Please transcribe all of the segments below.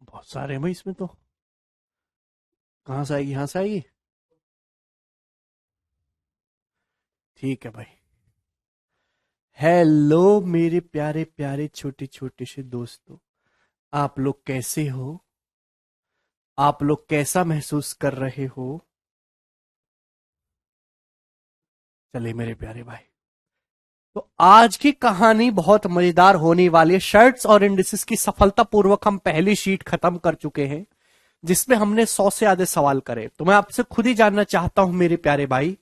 बहुत सारे हैं भाई इसमें तो। कहां से आएगी, यहां से आएगी। ठीक है भाई। हेलो मेरे प्यारे प्यारे छोटे छोटे से दोस्तों, आप लोग कैसे हो? आप लोग कैसा महसूस कर रहे हो? चलिए मेरे प्यारे भाई, तो आज की कहानी बहुत मजेदार होने वाली है। शर्ट्स और इंडिसेस की सफलतापूर्वक हम पहली शीट खत्म कर चुके हैं, जिसमें हमने 100 से ज्यादा सवाल करे। तो मैं आपसे खुद ही जानना चाहता हूं मेरे प्यारे भाई,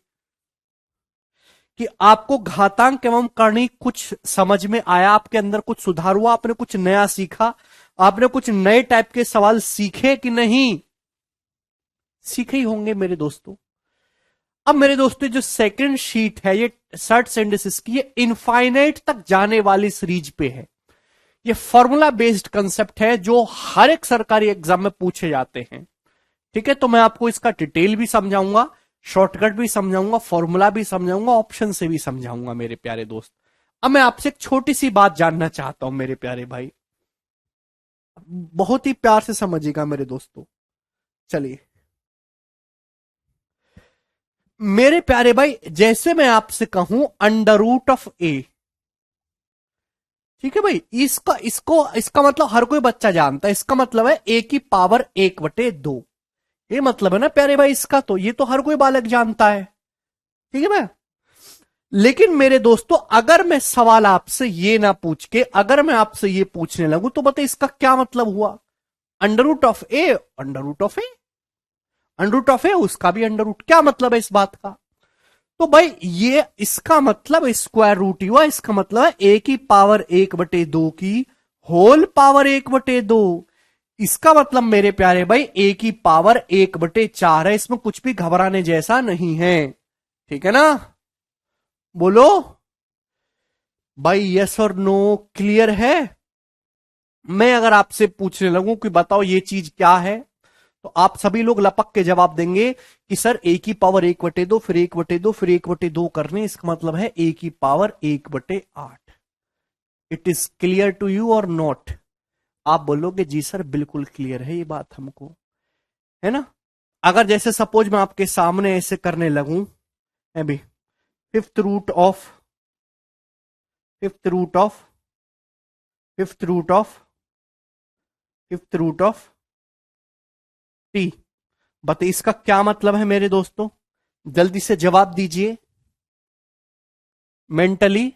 कि आपको घातांक एवं करणी कुछ समझ में आया? आपके अंदर कुछ सुधार हुआ? आपने कुछ नया सीखा? आपने कुछ नए टाइप के सवाल सीखे कि नहीं? सीखे ही होंगे मेरे दोस्तों। अब मेरे दोस्तों, जो सेकंड शीट है ये सर्ट्स एंड इंडिसेस की, ये इनफाइनाइट तक जाने वाली सीरीज पे है। ये फॉर्मूला बेस्ड कंसेप्ट है जो हर एक सरकारी एग्जाम में पूछे जाते हैं। ठीक है, तो मैं आपको इसका डिटेल भी समझाऊंगा, शॉर्टकट भी समझाऊंगा, फॉर्मूला भी समझाऊंगा, ऑप्शन से भी समझाऊंगा मेरे प्यारे दोस्त। अब मैं आपसे एक छोटी सी बात जानना चाहता हूं मेरे प्यारे भाई, बहुत ही प्यार से समझिएगा मेरे दोस्तों। चलिए मेरे प्यारे भाई, जैसे मैं आपसे कहूं अंडर रूट ऑफ ए, ठीक है भाई, इसका मतलब हर कोई बच्चा जानता है। इसका मतलब है ए की पावर 1/2। ये मतलब है ना प्यारे भाई इसका, तो ये तो हर कोई बालक जानता है। ठीक है भाई। लेकिन मेरे दोस्तों, अगर मैं सवाल आपसे ये ना पूछ के अगर मैं आपसे ये पूछने लगूं, तो बताइए इसका क्या मतलब हुआ? Under root of a, under root of a, under root of a, उसका भी अंडर रूट। क्या मतलब है इस बात का? तो भाई ये इसका मतलब स्क्वायर रूट ही हुआ। इसका मतलब है ए की पावर 1/2 की होल पावर 1/2। इसका मतलब मेरे प्यारे भाई ए की पावर 1/4 है। इसमें कुछ भी घबराने जैसा नहीं है। ठीक है ना? बोलो भाई, यस और नो, क्लियर है? मैं अगर आपसे पूछने लगूं कि बताओ ये चीज क्या है, तो आप सभी लोग लपक के जवाब देंगे कि सर ए की पावर 1/2, फिर 1/2, फिर 1/2 करने। इसका मतलब है ए की power 1/8। It is clear to you और नॉट? आप बोलोगे जी सर बिल्कुल क्लियर है ये बात हमको, है ना? अगर जैसे सपोज मैं आपके सामने ऐसे करने लगूं, अभी fifth root of fifth root of fifth root of fifth root of T, बताइए इसका क्या मतलब है मेरे दोस्तों? जल्दी से जवाब दीजिए मेंटली।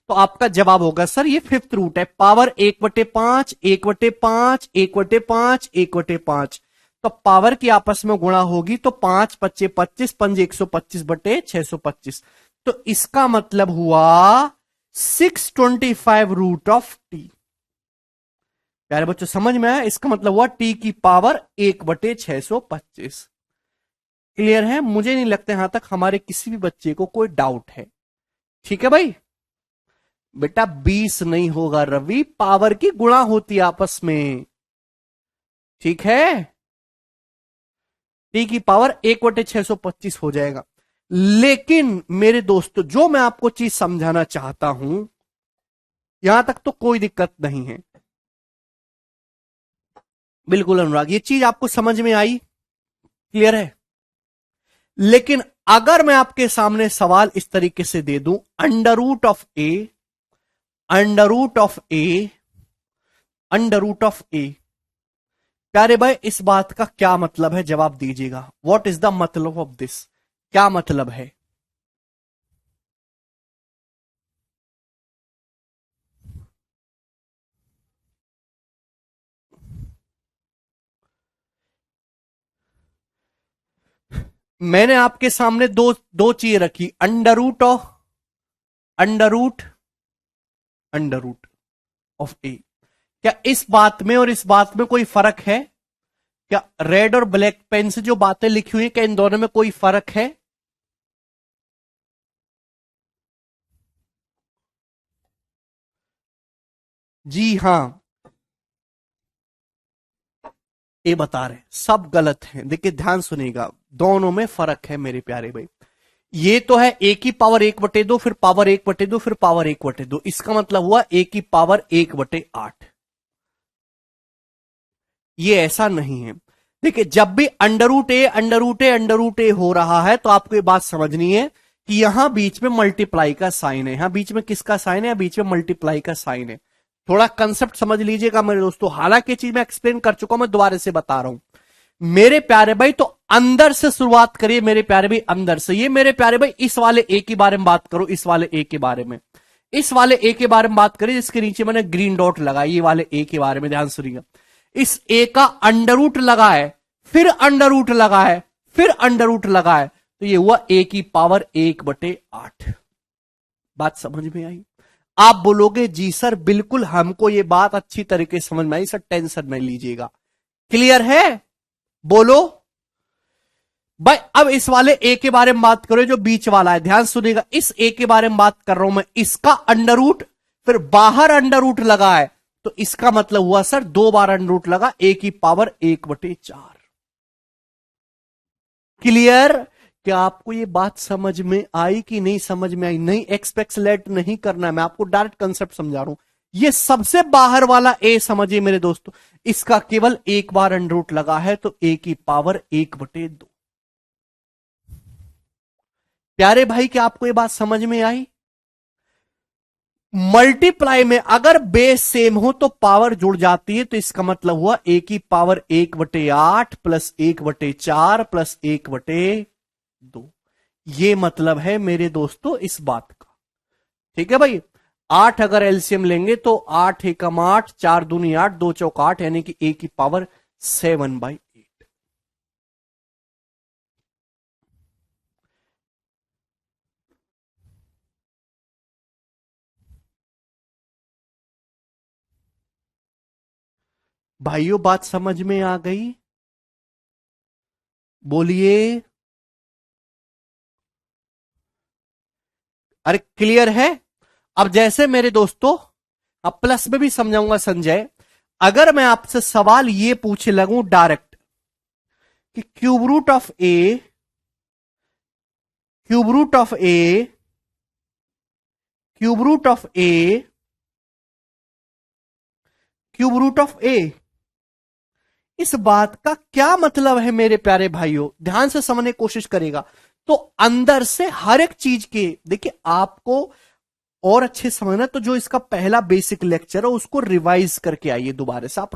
तो आपका जवाब होगा सर ये फिफ्थ रूट है। पावर 1/5, 1/5, 1/5, 1/5। तो पावर की आपस में गुणा होगी तो 5 पच्चे 25, 5 125/625। तो इसका मतलब हुआ 625 रूट ऑफ टी। प्यारे बच्चों समझ में आया? इसका मतलब हुआ टी की पावर 1/625। क्लियर है? मुझे नहीं लगता यहां तक हमारे किसी भी बच्चे को कोई डाउट है। ठीक है भाई। बेटा 20 नहीं होगा रवि, पावर की गुणा होती है आपस में। ठीक है, टी की पावर 1/625 हो जाएगा। लेकिन मेरे दोस्तों, जो मैं आपको चीज समझाना चाहता हूं, यहां तक तो कोई दिक्कत नहीं है। बिल्कुल अनुराग, ये चीज आपको समझ में आई? क्लियर है? लेकिन अगर मैं आपके सामने सवाल इस तरीके से दे दूं, under root of a, under root of a, under root of a, प्यारे भाई इस बात का क्या मतलब है? जवाब दीजिएगा। व्हाट इज द मतलब ऑफ दिस? क्या मतलब है? मैंने आपके सामने दो दो चीज रखी, under root of, under root, under root of a. क्या इस बात में और इस बात में कोई फर्क है? क्या रेड और ब्लैक पेन से जो बातें लिखी हुई है, क्या इन दोनों में कोई फर्क है? जी हां, ये बता रहे सब गलत है। देखिए ध्यान सुनिएगा, दोनों में फर्क है मेरे प्यारे भाई। ये तो है ए की पावर 1/2, फिर पावर 1/2, फिर पावर 1/2। इसका मतलब हुआ ए की पावर 1/8। ये ऐसा नहीं है। देखिए जब भी अंडर रूट ए हो रहा है तो आपको ये बात समझनी है कि यहां बीच में मल्टीप्लाई का साइन है, यहां बीच में किसका साइन है, बीच में मल्टीप्लाई का साइन है। थोड़ा कंसेप्ट समझ लीजिएगा मेरे दोस्तों, हालांकि चीज मैं एक्सप्लेन कर चुका हूं, मैं दोबारा से बता रहा हूं मेरे प्यारे भाई। तो अंदर से शुरुआत करिए मेरे प्यारे भाई, अंदर से। ये मेरे प्यारे भाई इस वाले ए के बारे में बात करो, इस वाले ए के बारे में, इस वाले ए के बारे में बात करिए जिसके नीचे मैंने ग्रीन डॉट लगाई, ये वाले ए के बारे में ध्यान सुनिएगा। इस ए का अंडर रूट लगा है, फिर अंडर रूट लगा है, फिर अंडर रूट लगा है, तो ये हुआ ए की पावर 1/8। बात समझ में आई? आप बोलोगे जी सर बिल्कुल हमको ये बात अच्छी तरीके से समझ में आई सर, टेंशन नहीं लीजिएगा। क्लियर है? बोलो भाई। अब इस वाले ए के बारे में बात करो जो बीच वाला है, ध्यान सुनिएगा। इस ए के बारे में बात कर रहा हूं मैं, इसका अंडर रूट फिर बाहर अंडर रूट लगा है, तो इसका मतलब हुआ सर 2 बार अंडर रूट लगा, ए की पावर 1/4। क्लियर? क्या आपको ये बात समझ में आई कि नहीं समझ में आई? नहीं एक्सपेक्ट नहीं करना है, मैं आपको डायरेक्ट कंसेप्ट समझा रहा हूं। ये सबसे बाहर वाला ए समझिए मेरे दोस्तों, इसका केवल एक बार अंडर रूट लगा है, तो ए की पावर 1/2। प्यारे भाई क्या आपको ये बात समझ में आई? मल्टीप्लाई में अगर बेस सेम हो तो पावर जुड़ जाती है, तो इसका मतलब हुआ ए की पावर 1/8 प्लस 1/4 प्लस 1/2। ये मतलब है मेरे दोस्तों इस बात का। ठीक है भाई, 8 अगर एलसीएम लेंगे तो 8 एकम 8, 4 दूनी 8, 2 चौक 8, यानी कि ए की पावर 7/8। भाइयों बात समझ में आ गई? बोलिए। अरे क्लियर है? अब जैसे मेरे दोस्तों, अब प्लस में भी समझाऊंगा संजय। अगर मैं आपसे सवाल ये पूछे लगूं डायरेक्ट कि cube root of a, cube root of a, cube root of a, cube root of a, इस बात का क्या मतलब है मेरे प्यारे भाइयों? ध्यान से समझने की कोशिश करेगा तो अंदर से हर एक चीज के, देखिए आपको और अच्छे समझना तो जो इसका पहला बेसिक लेक्चर है उसको रिवाइज करके आइए दोबारा से। आप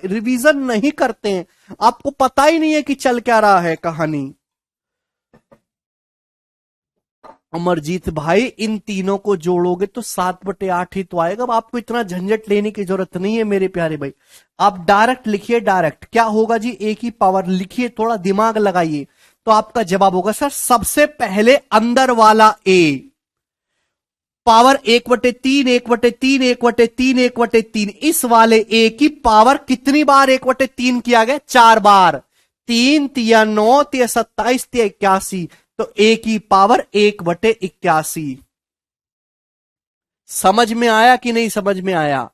रिवीजन नहीं करते हैं, आपको पता ही नहीं है कि चल क्या रहा है कहानी। अमरजीत भाई इन तीनों को जोड़ोगे तो 7/8 ही तो आएगा। अब आपको इतना झंझट लेने की जरूरत नहीं है मेरे प्यारे भाई, आप डायरेक्ट लिखिए। डायरेक्ट क्या होगा जी, ए की पावर लिखिए, थोड़ा दिमाग लगाइए, तो आपका जवाब होगा सर सबसे पहले अंदर वाला ए पावर 1/3, 1/3, 1/3, 1/3। इस वाले ए की पावर कितनी बार 1/3 किया गया? 4 बार। 3 तिया 9 तिया 27 तिया 81, तो ए की पावर 1/81। समझ में आया कि नहीं समझ में आया?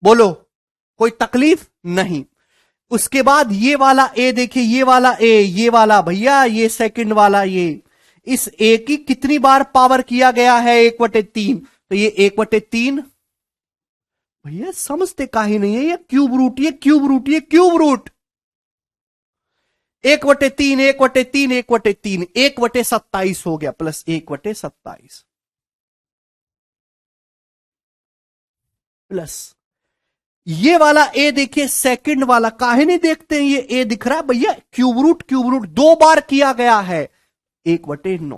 बोलो, कोई तकलीफ नहीं। उसके बाद ये वाला ए देखिए, ये वाला ए, ये वाला भैया, ये सेकंड वाला ये, इस ए की कितनी बार पावर किया गया है? 1/3, तो ये 1/3। भैया समझते काहे नहीं है? ये क्यूब रूट, ये क्यूब रूट, ये क्यूब रूट। 1/3, 1/3, 1/3, 1/27 हो गया, प्लस 1/27 प्लस ये वाला ए देखिए, सेकंड वाला, काहे नहीं देखते हैं? ये ए दिख रहा है भैया, क्यूब रूट 2 बार किया गया है, 1/9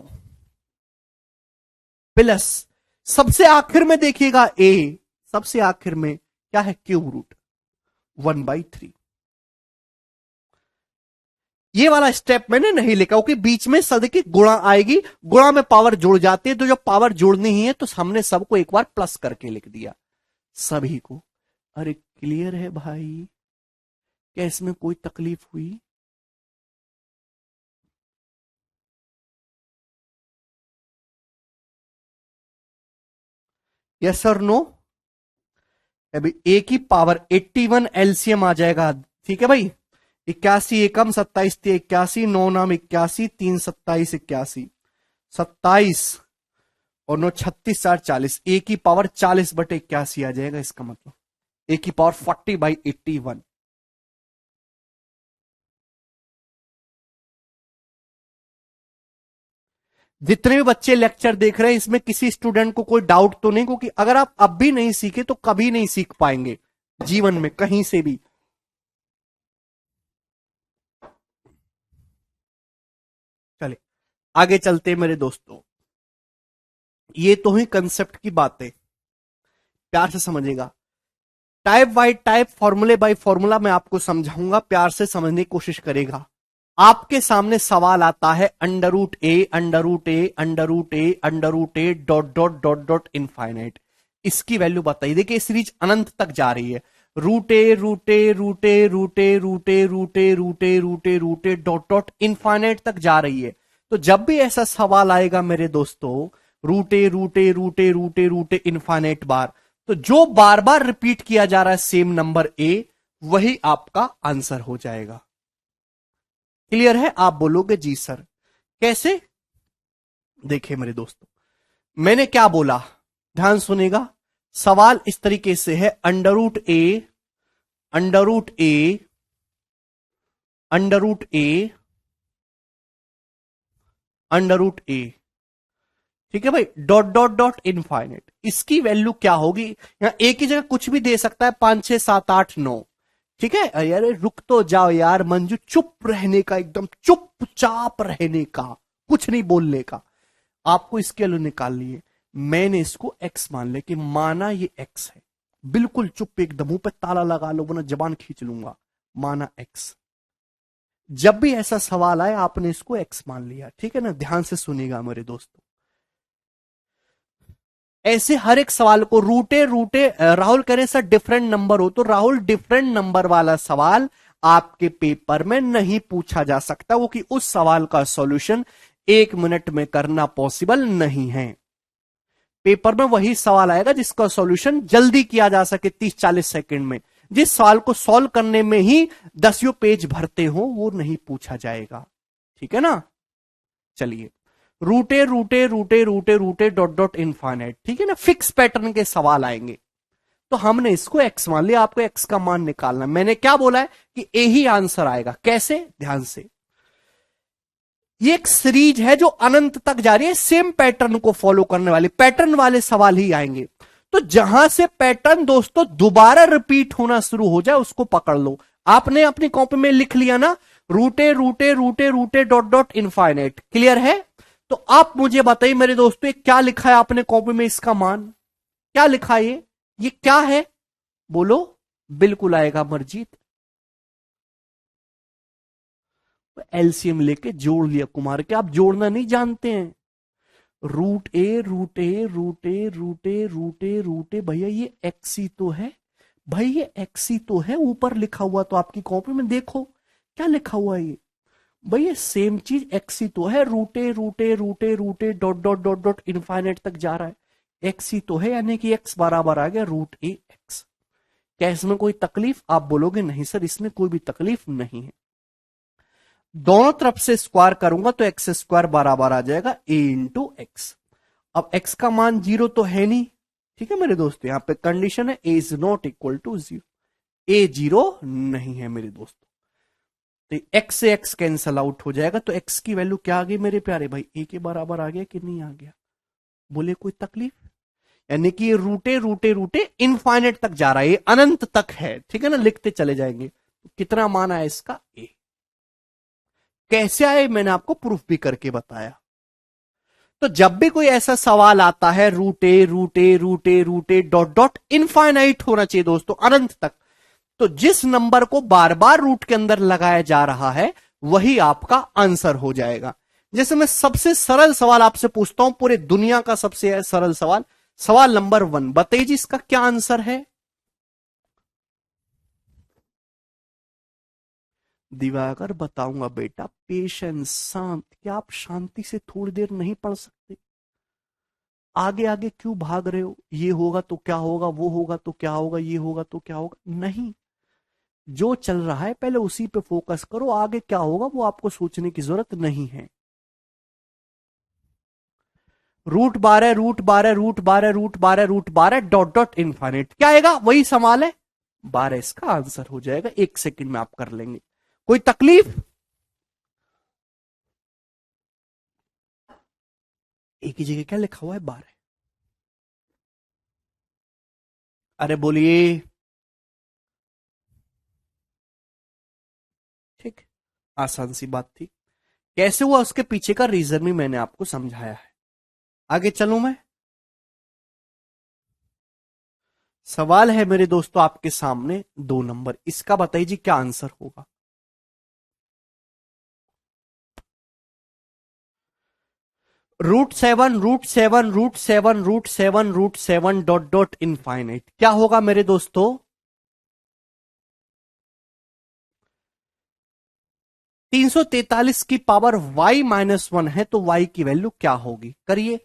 प्लस सबसे आखिर में देखिएगा ए, सबसे आखिर में क्या है? Cube root 1/3। ये वाला स्टेप मैंने नहीं लिखा क्योंकि बीच में सद की गुणा आएगी, गुणा में पावर जुड़ जाती है, तो जब पावर जुड़नी ही है तो हमने सबको एक बार प्लस करके लिख दिया सभी को। अरे क्लियर है भाई? क्या इसमें कोई तकलीफ हुई? यस और नो? अभी ए की पावर 81 एलसीएम आ जाएगा। ठीक है भाई, 81 एकम 27 81, 9 नाम 81, 3 27 81, 27 और 9 36 4 40, ए की पावर 40/81 आ जाएगा। इसका मतलब ए की पावर 40/81। जितने भी बच्चे लेक्चर देख रहे हैं इसमें किसी स्टूडेंट को कोई डाउट तो नहीं, क्योंकि अगर आप अब भी नहीं सीखे तो कभी नहीं सीख पाएंगे जीवन में कहीं से भी। चले आगे चलते हैं मेरे दोस्तों। ये तो ही कंसेप्ट की बातें, प्यार से समझेगा। टाइप बाय टाइप, फॉर्मूले बाय फॉर्मूला मैं आपको समझाऊंगा, प्यार से समझने की कोशिश करेगा। आपके सामने सवाल आता है under root A under root A under root A under root A dot dot dot dot infinite, इसकी वैल्यू बताइए। देखिए सीरीज अनंत तक जा रही है, root root root root root root root root root dot dot infinite तक जा रही है। तो जब भी ऐसा सवाल आएगा मेरे दोस्तों, रूटे रूटे रूटे रूटे रूटे इनफाइनाइट बार, तो जो बार बार रिपीट किया जा रहा है सेम नंबर ए, वही आपका आंसर हो जाएगा। क्लियर है? आप बोलोगे जी सर कैसे? देखिए मेरे दोस्तों, मैंने क्या बोला, ध्यान सुनेगा। सवाल इस तरीके से है, under root A under root A under root A under root ए, ठीक है भाई, डॉट डॉट डॉट इनफाइनाइट। इसकी वैल्यू क्या होगी? यहां ए की जगह कुछ भी दे सकता है, 5 6 7 8 9, ठीक है। अरे रुक तो जाओ यार मंजू, चुप रहने का, एकदम चुपचाप रहने का, कुछ नहीं बोलने का। आपको इसके वैल्यू निकालनी है। मैंने इसको एक्स मान लिया, कि माना ये एक्स है, बिल्कुल चुप एकदम, मुंह पे ताला लगा लो वरना जबान खींच लूंगा। माना एक्स, जब भी ऐसा सवाल आए आपने इसको एक्स मान लिया, ठीक है ना। ध्यान से सुनिएगा मेरे दोस्तों, ऐसे हर एक सवाल को रूटे रूटे, राहुल कह रहे सर डिफरेंट नंबर हो, तो राहुल डिफरेंट नंबर वाला सवाल आपके पेपर में नहीं पूछा जा सकता, वो कि उस सवाल का सॉल्यूशन 1 मिनट में करना पॉसिबल नहीं है। पेपर में वही सवाल आएगा जिसका सॉल्यूशन जल्दी किया जा सके, 30 40 सेकंड में। जिस सवाल को सॉल्व करने में ही 10 पेज भरते हो वो नहीं पूछा जाएगा, ठीक है ना। चलिए, रूटे root root root root dot dot infinite, ठीक है ना, फिक्स पैटर्न के सवाल आएंगे। तो हमने इसको एक्स मान लिया, आपको एक्स का मान निकालना। मैंने क्या बोला है कि ए ही आंसर आएगा। कैसे? ध्यान से, ये एक सीरीज है जो अनंत तक जा रही है, सेम पैटर्न को फॉलो करने वाली, पैटर्न वाले सवाल ही आएंगे। तो जहां से पैटर्न दोस्तों दोबारा रिपीट होना शुरू हो जाए उसको पकड़ लो। आपने अपनी कॉपी में लिख लिया ना, रूटे root root root dot dot infinite, clear है? तो आप मुझे बताइए मेरे दोस्तों, ये क्या लिखा है आपने कॉपी में, इसका मान क्या लिखा है? ये क्या है बोलो? बिल्कुल आएगा मर्जीत, एलसीएम लेके जोड़ लिया कुमार के, आप जोड़ना नहीं जानते हैं। Root a root a root a root a root a root ए, भैया ये एक्सी तो है, भाई ये एक्सी तो है, ऊपर लिखा हुआ तो आपकी कॉपी में देखो क्या लिखा हुआ है ये, भाई ये सेम चीज एक्सी तो है, root root root root dot dot dot dot infinite तक जा रहा है, एक्सी तो है, यानी कि एक्स बराबर आ गया रूट ए एक्स। क्या इसमें कोई तकलीफ? आप बोलोगे नहीं सर इसमें कोई भी तकलीफ नहीं है। दोनों तरफ से स्क्वायर करूंगा तो एक्स स्क्वायर बराबर आ जाएगा ए इंटू एक्स। अब एक्स का मान 0 तो है नहीं, ठीक है मेरे दोस्तों, यहां पे कंडीशन है ए इज नॉट इक्वल टू 0, ए 0 नहीं है मेरे दोस्तों। तो एक्स से एक्स कैंसल आउट हो जाएगा, तो एक्स की वैल्यू क्या आ गई मेरे प्यारे भाई? ए के बराबर आ गया कि नहीं आ गया? बोले कोई तकलीफ? यानी कि ये रूटे रूटे रूटे इनफाइनेट तक जा रहा है, ये अनंत तक है, ठीक है ना, लिखते चले जाएंगे। तो कितना मान आया इसका? ए। कैसे आए मैंने आपको प्रूफ भी करके बताया। तो जब भी कोई ऐसा सवाल आता है, root root root root dot dot infinite होना चाहिए दोस्तों, अनंत तक, तो जिस नंबर को बार बार रूट के अंदर लगाया जा रहा है वही आपका आंसर हो जाएगा। जैसे मैं सबसे सरल सवाल आपसे पूछता हूं, पूरे दुनिया का सबसे सरल सवाल, सवाल नंबर 1, बताइए जी इसका क्या आंसर है? दिवाकर बताऊंगा बेटा, पेशेंस, शांत। क्या आप शांति से थोड़ी देर नहीं पढ़ सकते? आगे आगे क्यों भाग रहे हो? ये होगा तो क्या होगा, वो होगा तो क्या होगा, ये होगा तो क्या होगा, नहीं, जो चल रहा है पहले उसी पे फोकस करो, आगे क्या होगा वो आपको सोचने की जरूरत नहीं है। Root 12 root 12 root 12 root 12 root 12 dot dot infinite, क्या आएगा? वही सवाल है, 12 इसका आंसर हो जाएगा, 1 सेकंड में आप कर लेंगे। कोई तकलीफ? ए की जगह क्या लिखा हुआ है 12। अरे बोलिए। ठीक, आसान सी बात थी। कैसे हुआ उसके पीछे का रीजन भी मैंने आपको समझाया है। आगे चलूं मैं। सवाल है मेरे दोस्तों आपके सामने 2 नंबर, इसका बताइए जी क्या आंसर होगा। √7 डॉट डॉट इनफाइनाइट क्या होगा मेरे दोस्तों। 343 की पावर y-1 है तो y की वैल्यू क्या होगी, करिए।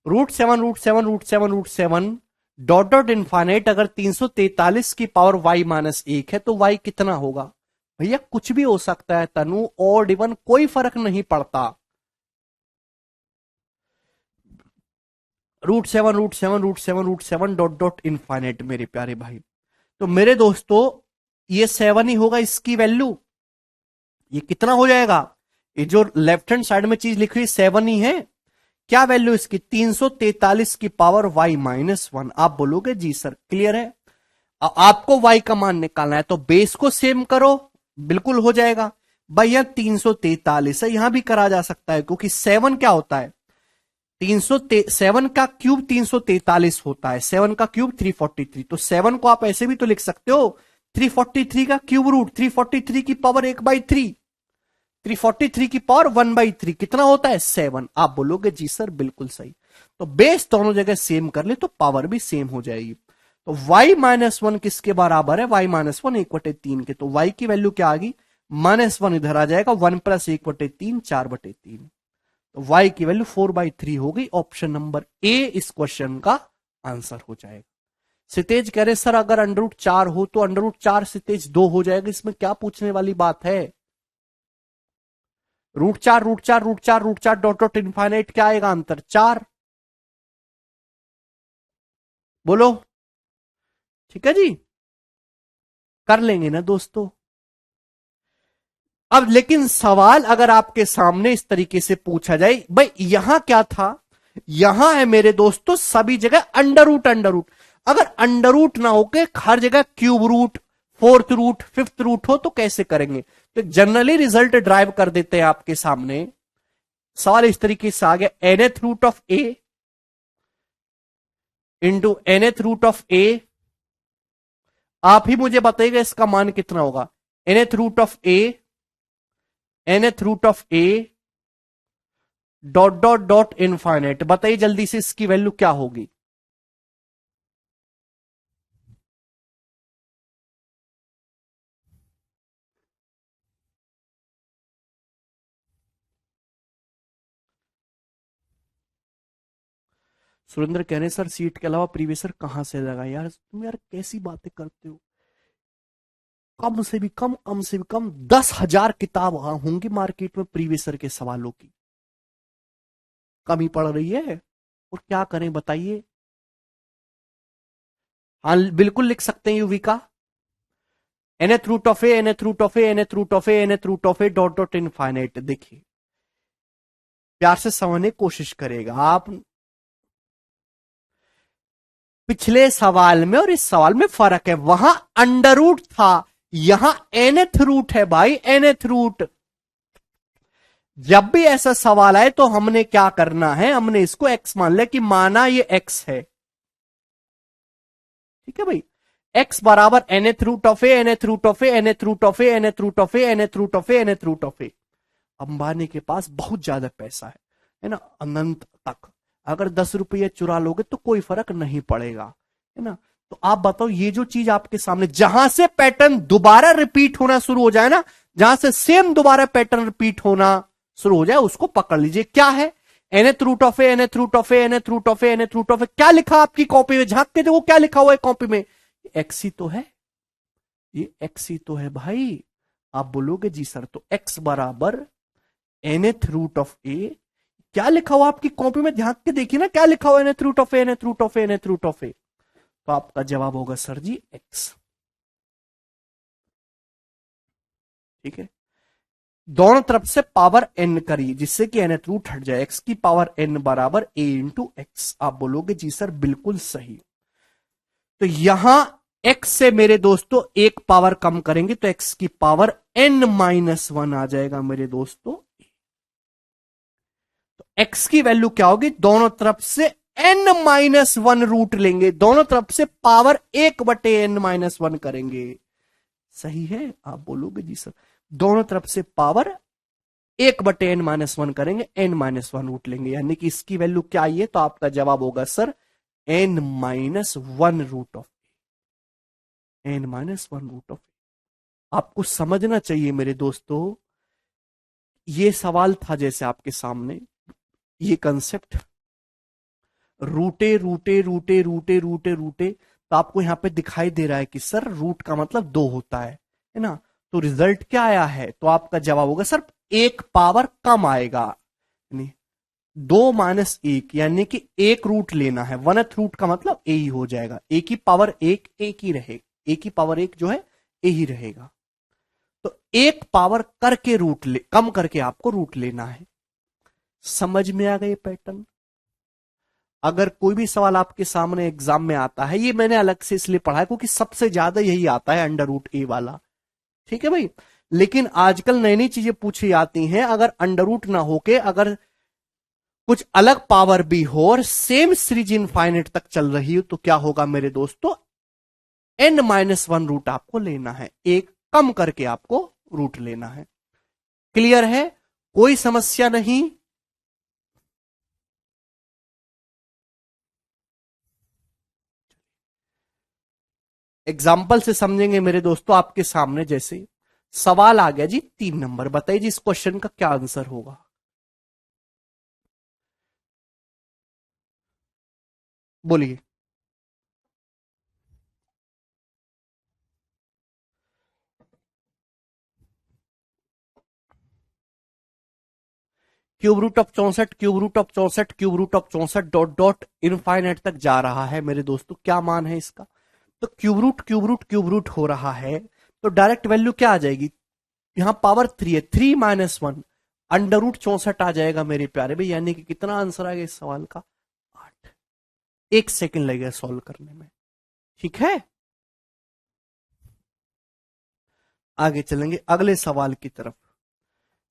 √7 डॉट डॉट इनफाइनाइट अगर 343 की पावर y-1 है तो y कितना होगा। भैया कुछ भी हो सकता है तनु, और इवन कोई फर्क नहीं पड़ता। √7 डॉट डॉट इनफाइनाइट मेरे प्यारे भाई। तो मेरे दोस्तों ये 7 ही होगा इसकी वैल्यू। ये कितना हो जाएगा, ये जो लेफ्ट हैंड साइड में चीज लिख रही है 7 ही है। क्या वैल्यू इसकी 343 की पावर y-1। आप बोलोगे जी सर क्लियर है। आपको y का मान निकालना है तो बेस को सेम करो, बिल्कुल हो जाएगा। भैया 343 है, यहां भी करा जा सकता है क्योंकि 7 क्या होता है, 7 का क्यूब 343 होता है, 7 का क्यूब 343। तो 7 को आप ऐसे भी तो लिख सकते हो 343 का क्यूब रूट 343 की पावर 1/3, 343 की पावर 1/3 कितना होता है 7। आप बोलोगे जी सर बिल्कुल सही। तो बेस दोनों जगह सेम कर ले तो पावर भी सेम हो जाएगी। तो y-1 किसके बराबर है, y-1 1/3 के। तो y की वैल्यू क्या आ गई, -1 इधर आ जाएगा, 1 + 1/3 4/3। तो y की वैल्यू 4/3 हो गई। ऑप्शन नंबर ए इस क्वेश्चन का आंसर हो जाएगा। सितेज कह रहे सर अगर √4 हो तो √4 सितेज 2 हो जाएगा, इसमें क्या पूछने वाली बात है। √4 डॉट डॉट इनफाइनाइट क्या आएगा आंसर 4। बोलो, ठीक है जी, कर लेंगे ना दोस्तों। अब लेकिन सवाल अगर आपके सामने इस तरीके से पूछा जाए, भाई यहां क्या था, यहां है मेरे दोस्तों सभी जगह अंडर रूट। अगर अंडर रूट ना होके हर जगह cube root, fourth root, fifth root हो तो कैसे करेंगे। तो जनरली रिजल्ट ड्राइव कर देते हैं आपके सामने। सवाल इस तरीके से आ गया, nth root of a into nth root of a. आप ही मुझे बताइएगा इसका मान कितना होगा। nth root of A, nth root of A dot dot dot infinite, बताइए जल्दी से इसकी वैल्यू क्या होगी। सुरेंद्र कह रहे हैं सर सीट के अलावा प्रीवियसर कहां से लगा, यार तुम यार कैसी बातें करते हो। कम से भी कम, कम से भी कम 10,000 किताब होंगी मार्केट में प्रीवियसर के सवालों की। कमी पड़ रही है और क्या करें बताइए। हाँ बिल्कुल लिख सकते हैं Yuvika. nth root of A, nth root of A, nth root of A, nth root of A dot dot infinite. देखिए प्यार से समझने की कोशिश करेगा आप। पिछले सवाल में और इस सवाल में फर्क है, वहां अंडर रूट था, यहां nth रूट है भाई, nth रूट। जब भी ऐसा सवाल आए तो हमने क्या करना है, हमने इसको x मान लिया कि माना ये x है, ठीक है भाई। x बराबर nth root of A, nth root of A, nth root of A, nth root of A, nth root of A, nth root of a. Ambani के पास बहुत ज्यादा पैसा है ना, अनंत तक। अगर 10 रुपये चुरा लोगे तो कोई फर्क नहीं पड़ेगा, है ना। तो आप बताओ ये जो चीज आपके सामने, जहां से पैटर्न दोबारा रिपीट होना शुरू हो जाए ना, जहां से सेम दोबारा पैटर्न रिपीट होना शुरू हो जाए उसको पकड़ लीजिए। क्या है, nth root of A, nth root of A, nth root of A, nth root of a. क्या लिखा आपकी कॉपी में, झांक के देखो क्या लिखा हुआ है कॉपी में। एक्स ही तो है, ये एक्स ही तो है भाई। आप बोलोगे जी सर तो एक्स बराबर nth रूट ऑफ ए। क्या लिखा हुआ आपकी कॉपी में, ध्यान के देखिए ना क्या लिखा हुआ है, nth root of A, nth root of A, nth root of a. तो आपका जवाब होगा सर जी एक्स, ठीक है। दोनों तरफ से पावर n करिए जिससे कि nth रूट हट जाए। x की पावर n बराबर a इंटू एक्स। आप बोलोगे जी सर बिल्कुल सही। तो यहां x से मेरे दोस्तों एक पावर कम करेंगे तो x की पावर n माइनस वन आ जाएगा मेरे दोस्तों। तो x की वैल्यू क्या होगी, दोनों तरफ से n माइनस वन रूट लेंगे, दोनों तरफ से पावर एक बटे n माइनस वन करेंगे। सही है, आप बोलोगे जी सर। दोनों तरफ से पावर एक बटे n माइनस वन करेंगे, n माइनस वन रूट लेंगे, यानी कि इसकी वैल्यू क्या आई है, तो आपका जवाब होगा sir n minus one root of n minus one root of. आपको समझना चाहिए मेरे दोस्तों, ये सवाल था जैसे आपके सामने, ये concept रूटे root root root root रूटे, तो आपको यहां पे दिखाई दे रहा है कि सर रूट का मतलब दो होता है ना। तो रिजल्ट क्या आया है, तो आपका जवाब होगा सर एक पावर कम आएगा, यानी दो माइनस एक, यानी कि एक रूट लेना है, वनथ रूट का मतलब ए ही हो जाएगा, ए की पावर एक ही रहेगा, ए की पावर एक जो है ए ही रहेगा। तो एक पावर करके रूट ले, कम करके आपको रूट लेना है। समझ में आ गया ये पैटर्न। अगर कोई भी सवाल आपके सामने एग्जाम में आता है, ये मैंने अलग से इसलिए पढ़ा है क्योंकि सबसे ज्यादा यही आता है अंडर रूट ए वाला, ठीक है भाई। लेकिन आजकल नई नई चीजें पूछी जाती हैं, अगर अंडर रूट ना होके अगर कुछ अलग पावर भी हो और सेम सीरीज इनफाइनेट तक चल रही हो, तो क्या होगा मेरे दोस्तों, n माइनस वन रूट आपको लेना है, एक कम करके आपको रूट लेना है। क्लियर है, कोई समस्या नहीं। एग्जाम्पल से समझेंगे मेरे दोस्तों, आपके सामने जैसे सवाल आ गया जी 3 नंबर, बताइए जी इस क्वेश्चन का क्या आंसर होगा। बोलिए। Cube root of 64, cube root of 64, cube root of 64 dot dot infinite तक जा रहा है मेरे दोस्तों, क्या मान है इसका। तो cube root cube root cube root हो रहा है, तो डायरेक्ट वैल्यू क्या आ जाएगी, यहां पावर थ्री है, three minus one, under root 64 आ जाएगा मेरे प्यारे भाई, यानी कि कितना आंसर आ गया इस सवाल का, 8। एक सेकंड लगेगा सॉल्व करने में, ठीक है। आगे चलेंगे अगले सवाल की तरफ।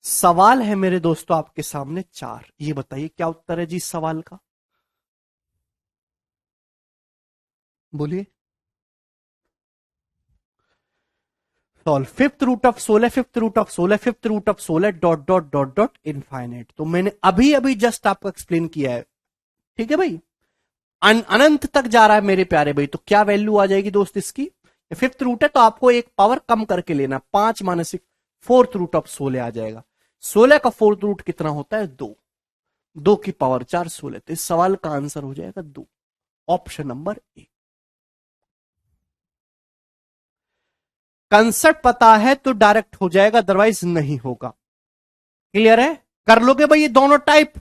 सवाल है मेरे दोस्तों आपके सामने 4, ये बताइए क्या उत्तर है जी इस सवाल का, बोलिए। Solve fifth root of 16, fifth root of 16, fifth root of 16 dot dot dot dot infinite. तो मैंने अभी अभी जस्ट आपको एक्सप्लेन किया है, ठीक है भाई। अनंत तक जा रहा है मेरे प्यारे भाई, तो क्या वैल्यू आ जाएगी दोस्त इसकी, फिफ्थ रूट है तो आपको एक पावर कम करके लेना, 5 माइनस 6, फोर्थ रूट ऑफ 16 आ जाएगा। 16 का फोर्थ रूट कितना होता है, 2, 2 की पावर 4, 16। तो इस सवाल का आंसर हो जाएगा 2, ऑप्शन नंबर ए। कंसेप्ट पता है तो डायरेक्ट हो जाएगा, अदरवाइज नहीं होगा। क्लियर है, कर लोगे भाई ये दोनों टाइप।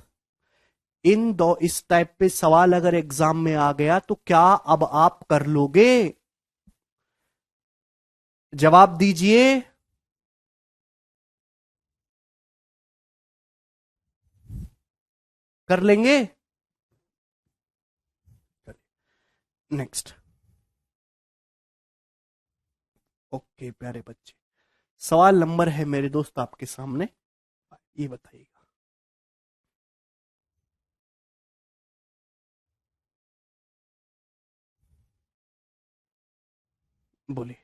इन दो इस टाइप पे सवाल अगर एग्जाम में आ गया तो क्या अब आप कर लोगे, जवाब दीजिए। कर लेंगे। नेक्स्ट। ओके प्यारे बच्चे, सवाल नंबर है मेरे दोस्त आपके सामने, ये बताइएगा। बोलिए।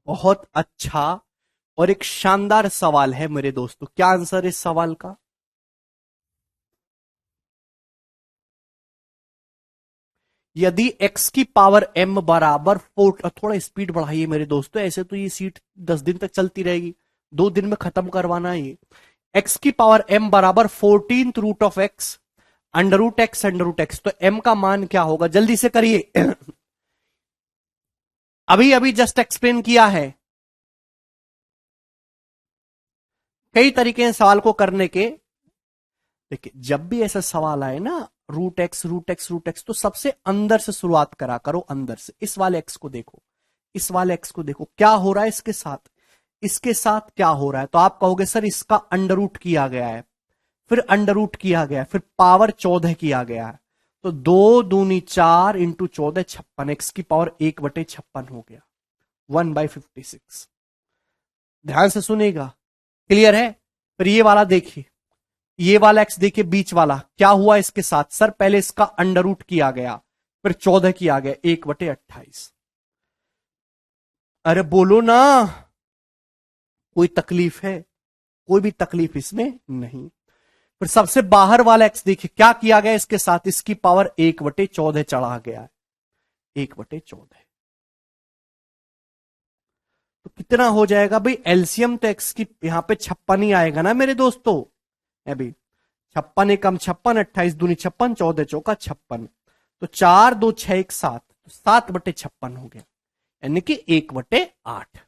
बहुत अच्छा और एक शानदार सवाल है मेरे दोस्तों, क्या आंसर है इस सवाल का, यदि x की पावर m बराबर 4, थोड़ा स्पीड बढ़ाइए मेरे दोस्तों, ऐसे तो ये सीट 10 दिन तक चलती रहेगी, 2 दिन में खत्म करवाना है ये। x की पावर m बराबर 14 root of x under root X, तो m का मान क्या होगा, जल्दी से करिए। अभी अभी जस्ट एक्सप्लेन किया है, कई तरीके हैं सवाल को करने के। देखिए जब भी ऐसा सवाल आए ना, root x root x root X, तो सबसे अंदर से शुरुआत करा करो, अंदर से। इस वाले एक्स को देखो, इस वाले एक्स को देखो, क्या हो रहा है इसके साथ, इसके साथ क्या हो रहा है। तो आप कहोगे सर इसका अंडर रूट किया गया है, फिर अंडर रूट किया गया है, फिर पावर 14 किया गया है। तो 2 दूनी 4 इंटू 14 56, एक्स की पावर 1/56 हो गया, 1/56। ध्यान से सुनेगा, क्लियर है। फिर ये वाला देखिए, ये वाला एक्स देखिए, बीच वाला क्या हुआ इसके साथ, सर पहले इसका अंडर रूट किया गया, फिर 14 किया गया, 1/28। अरे बोलो ना, कोई तकलीफ है, कोई भी तकलीफ इसमें नहीं। फिर सबसे बाहर वाला एक्स देखिए क्या किया गया इसके साथ, इसकी पावर 1/14 चढ़ा गया है, 1/14। तो कितना हो जाएगा भाई, एलसीएम तो एक्स की यहां पे 56 ही आएगा ना मेरे दोस्तों। अभी 56 एकम 56, 28 दूनी 56, 14 चौका 56। तो 4 2 6 1 7, तो 7/56 हो गया, यानी कि 1/8।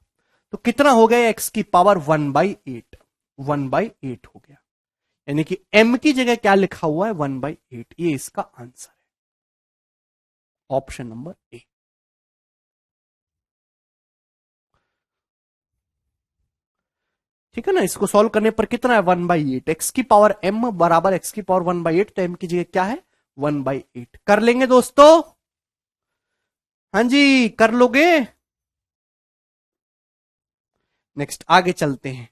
तो कितना हो गया, एक्स की पावर 1/8, 1/8 हो गया, यानी कि m की जगह क्या लिखा हुआ है, 1/8। ये इसका आंसर है, ऑप्शन नंबर ए। ठीक है ना, इसको सॉल्व करने पर कितना है, 1/8। एक्स की पावर m बराबर एक्स की पावर 1/8, तो m की जगह क्या है, 1/8। कर लेंगे दोस्तों, हाँ जी कर लोगे। नेक्स्ट आगे चलते हैं।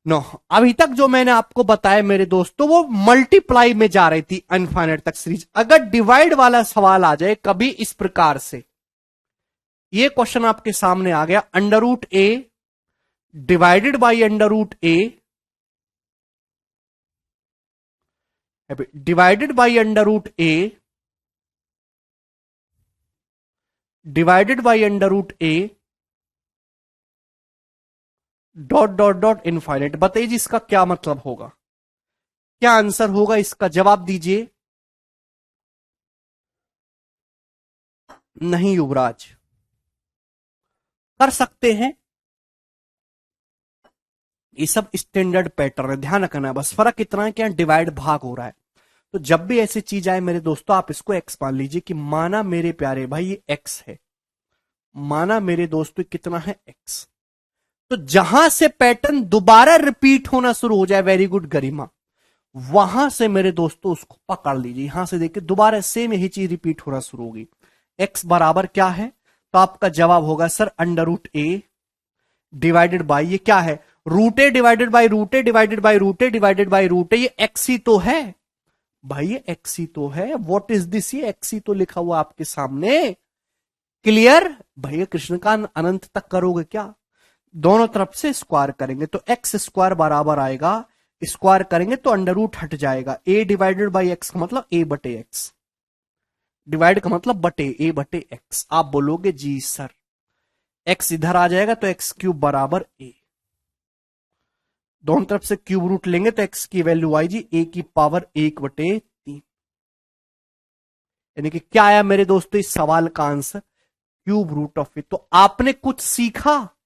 नो, अभी तक जो मैंने आपको बताया मेरे दोस्तों, वो मल्टीप्लाई में जा रही थी अनफाइनाइट तक सीरीज। अगर डिवाइड वाला सवाल आ जाए कभी इस प्रकार से, ये क्वेश्चन आपके सामने आ गया, under root a divided by under root a divided by under root a divided by under root A dot dot dot infinite. बताइए जी इसका क्या मतलब होगा, क्या आंसर होगा इसका, जवाब दीजिए। नहीं युवराज, कर सकते हैं, ये सब स्टैंडर्ड पैटर्न है, ध्यान रखना है। बस फर्क इतना है कि यहां डिवाइड भाग हो रहा है। तो जब भी ऐसी चीज आए मेरे दोस्तों, आप इसको एक्स मान लीजिए कि माना मेरे प्यारे भाई ये एक्स है, माना मेरे दोस्तों कितना है एक्स। तो जहां से पैटर्न दोबारा रिपीट होना शुरू हो जाए, वेरी गुड गरिमा, वहां से मेरे दोस्तों उसको पकड़ लीजिए, यहां से देखिए दोबारा सेम यही चीज रिपीट होना शुरू होगी। एक्स बराबर क्या है, तो आपका जवाब होगा sir under root a divided by, ये क्या है, root a divided by root a divided by root a divided by root a. ये एक्स ही तो है भाई, ये एक्स ही तो है। व्हाट इज दिस, ये एक्स ही तो लिखा हुआ आपके सामने। क्लियर भैया, कृष्ण का अनंत तक करोगे क्या, दोनों तरफ से स्क्वायर करेंगे तो एक्स स्क्वायर बराबर आएगा, स्क्वायर करेंगे तो अंडर रूट हट जाएगा, ए डिवाइडेड बाई एक्स का मतलब ए बटे एक्स, डिवाइड का मतलब बटे, ए बटे एक्स। आप बोलोगे जी सर, एक्स इधर आ जाएगा तो एक्स क्यूब बराबर ए, दोनों तरफ से क्यूब रूट लेंगे तो एक्स की वैल्यू आई जी ए की पावर 1/3। यानी कि क्या आया मेरे दोस्तों इस सवाल का answer, cube root of a. तो आपने कुछ सीखा,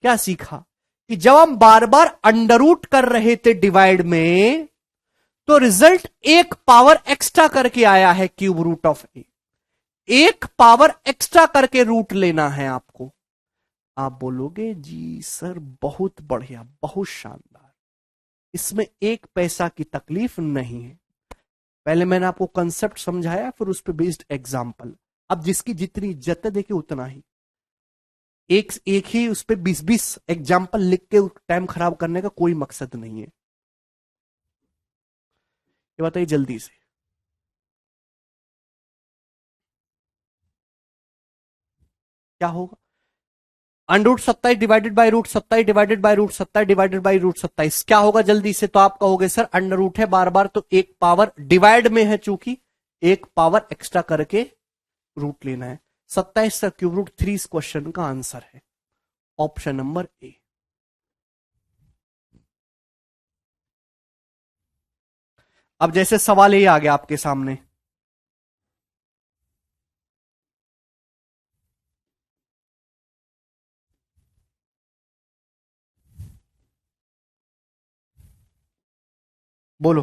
क्या सीखा, कि जब हम बार बार अंडर रूट कर रहे थे डिवाइड में, तो रिजल्ट एक पावर एक्स्ट्रा करके आया है, क्यूब रूट ऑफ ए। एक पावर एक्स्ट्रा करके रूट लेना है आपको। आप बोलोगे जी सर बहुत बढ़िया, बहुत शानदार, इसमें एक पैसा की तकलीफ नहीं है। पहले मैंने आपको कंसेप्ट समझाया, फिर उस पर बेस्ड एग्जाम्पल। अब जिसकी जितनी इज्जत है देखिए उतना ही, एक एक ही उस पर 20-20 एग्जाम्पल लिख के टाइम खराब करने का कोई मकसद नहीं है। ये बताइए जल्दी से, क्या होगा, under root 27 divided by root 27 divided by root 27 divided by root 27, क्या होगा जल्दी से। तो आप कहोगे सर अंडर रूट है बार बार, तो एक पावर डिवाइड में है, चूंकि एक पावर एक्स्ट्रा करके रूट लेना है। 27 का क्यूब रूट 3 इस क्वेश्चन का आंसर है, ऑप्शन नंबर ए। अब जैसे सवाल ये आ गया आपके सामने, बोलो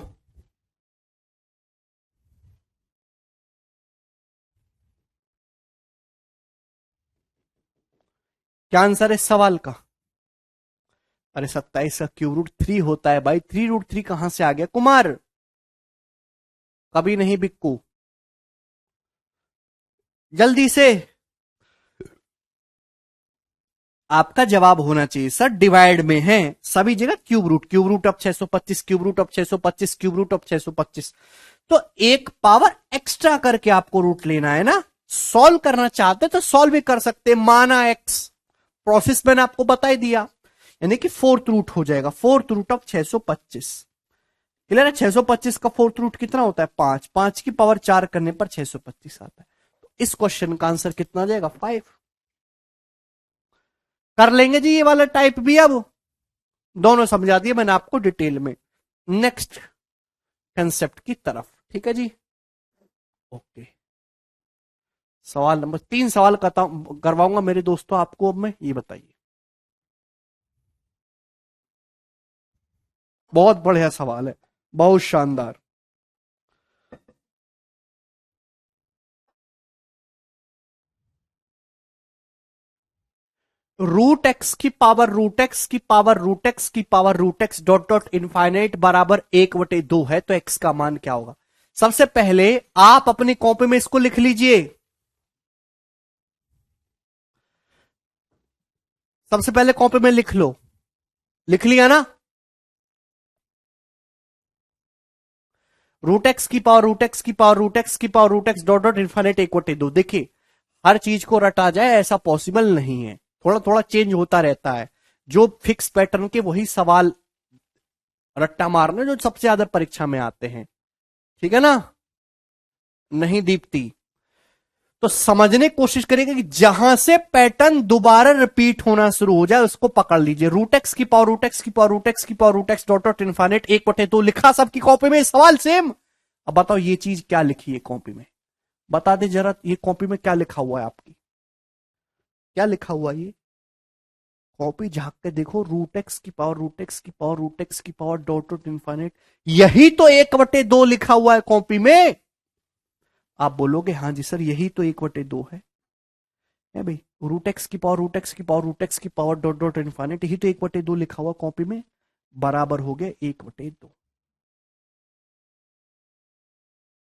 क्या आंसर है इस सवाल का? अरे 27 का क्यूब रूट 3 होता है भाई। 3 रूट 3 कहां से आ गया कुमार? कभी नहीं बिक्कू, जल्दी से। आपका जवाब होना चाहिए सर डिवाइड में है सभी जगह cube root. Cube root of 625, cube root of 625, cube root of 625। तो एक पावर एक्स्ट्रा करके आपको रूट लेना है ना। सॉल्व करना चाहते तो सॉल्व भी कर सकते, माना एक्स। प्रोसेस मैंने आपको बता ही दिया, यानी कि फोर्थ रूट हो जाएगा। फोर्थ रूट ऑफ 625 क्लियर है। 625 का फोर्थ रूट कितना होता है? 5। 5 की पावर 4 करने पर 625 आता है। तो इस क्वेश्चन का आंसर कितना आ जाएगा? 5। कर लेंगे जी ये वाला टाइप भी। अब दोनों समझा दिए मैंने आपको डिटेल में। नेक्स्ट कंसेप्ट की तरफ, ठीक है जी। ओके, सवाल नंबर 3 सवाल करवाऊंगा मेरे दोस्तों आपको। अब मैं ये बताइए, बहुत बढ़िया सवाल है, बहुत शानदार। रूट एक्स की पावर रूट एक्स की पावर रूट एक्स की power root x dot dot infinite बराबर 1/2 है, तो एक्स का मान क्या होगा? सबसे पहले आप अपनी कॉपी में इसको लिख लीजिए। सबसे पहले कॉपी में लिख लो। लिख लिया ना? रूट एक्स की पावर रूट एक्स की पावर रूट एक्स की power root x dot dot infinite 1/2। देखिए, हर चीज को रटा जाए ऐसा पॉसिबल नहीं है, थोड़ा थोड़ा चेंज होता रहता है। जो फिक्स पैटर्न के वही सवाल रट्टा मारने जो सबसे ज्यादा परीक्षा में आते हैं, ठीक है ना? नहीं दीप्ति, तो समझने की कोशिश करिएगा कि जहां से पैटर्न दोबारा रिपीट होना शुरू हो जाए उसको पकड़ लीजिए। रूट एक्स की पावर रूट एक्स की पावर रूट एक्स की power root x dot dot infinite 1/2 लिखा सबकी कॉपी में, सवाल सेम। अब बताओ ये चीज क्या लिखी है कॉपी में? बता दे जरा, ये कॉपी में क्या लिखा हुआ है आपकी? क्या लिखा हुआ है ये? कॉपी झांक के देखो। रूट एक्स की पावर रूट एक्स की पावर रूट एक्स की पावर डॉट डॉट इनफाइनाइट, यही तो 1/2 लिखा हुआ है कॉपी में। आप बोलोगे हाँ जी सर यही तो 1/2 है भाई। रूट एक्स की पावर रूट एक्स की पावर रूट एक्स की पावर डॉट डॉट इनफाइनाइट, यही तो 1/2 लिखा हुआ कॉपी में, बराबर हो गया 1/2।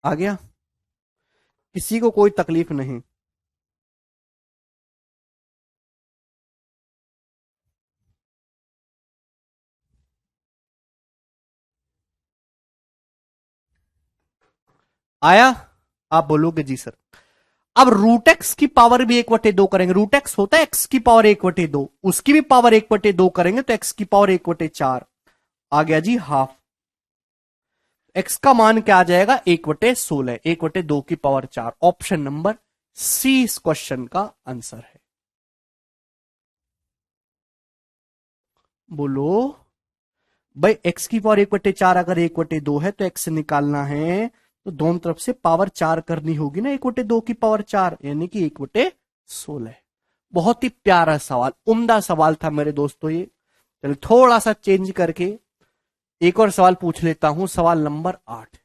आ गया? किसी को कोई तकलीफ नहीं। आया? आप बोलोगे जी सर। अब रूट एक्स की पावर भी 1/2 करेंगे। रूट एक्स होता है एक्स की पावर 1/2, उसकी भी पावर 1/2 करेंगे तो एक्स की पावर 1/4 आ गया जी, हाफ। एक्स का मान क्या आ जाएगा? 1/16। 1/2 की पावर 4। ऑप्शन नंबर सी इस क्वेश्चन का आंसर है। बोलो भाई, एक्स की पावर 1/4 अगर 1/2 है तो एक्स निकालना है तो दोनों तरफ से पावर 4 करनी होगी ना। 1/2 की पावर 4 यानी कि 1/16। बहुत ही प्यारा सवाल, उम्दा सवाल था मेरे दोस्तों ये। चलिए थोड़ा सा चेंज करके एक और सवाल पूछ लेता हूं, सवाल नंबर 8।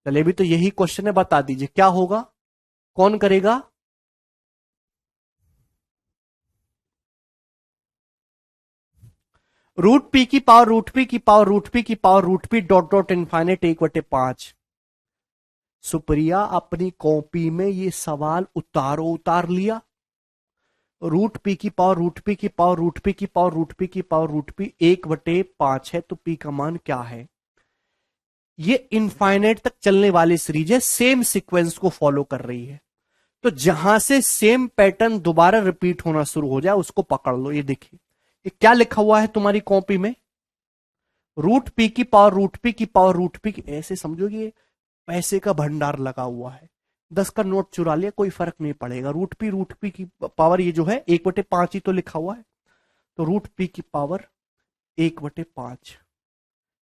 चलिए भी तो यही क्वेश्चन है, बता दीजिए क्या होगा, कौन करेगा? रूट पी की पावर रूट पी की पावर रूट पी की power root p dot dot infinite 1/5। Supriya अपनी कॉपी में ये सवाल उतारो, उतार लिया। रूट पी की पावर रूट पी की पावर रूट पी की पावर रूट पी की पावर रूट पी 1/5 है, तो पी का मान क्या है? ये इनफाइनाइट तक चलने वाली सीरीज है, सेम सीक्वेंस को फॉलो कर रही है। तो जहां से सेम पैटर्न दोबारा रिपीट होना शुरू हो जाए उसको पकड़ लो। ये देखिए, ये क्या लिखा हुआ है तुम्हारी कॉपी में? रूट पी की पावर रूट पी की पावर रूट पी की, ऐसे समझोगे पैसे का भंडार लगा हुआ है। 10 का नोट चुरा लिया कोई फर्क नहीं पड़ेगा। रूट पी की पावर ये जो है 1/5 ही तो लिखा हुआ है। तो रूट पी की पावर 1/5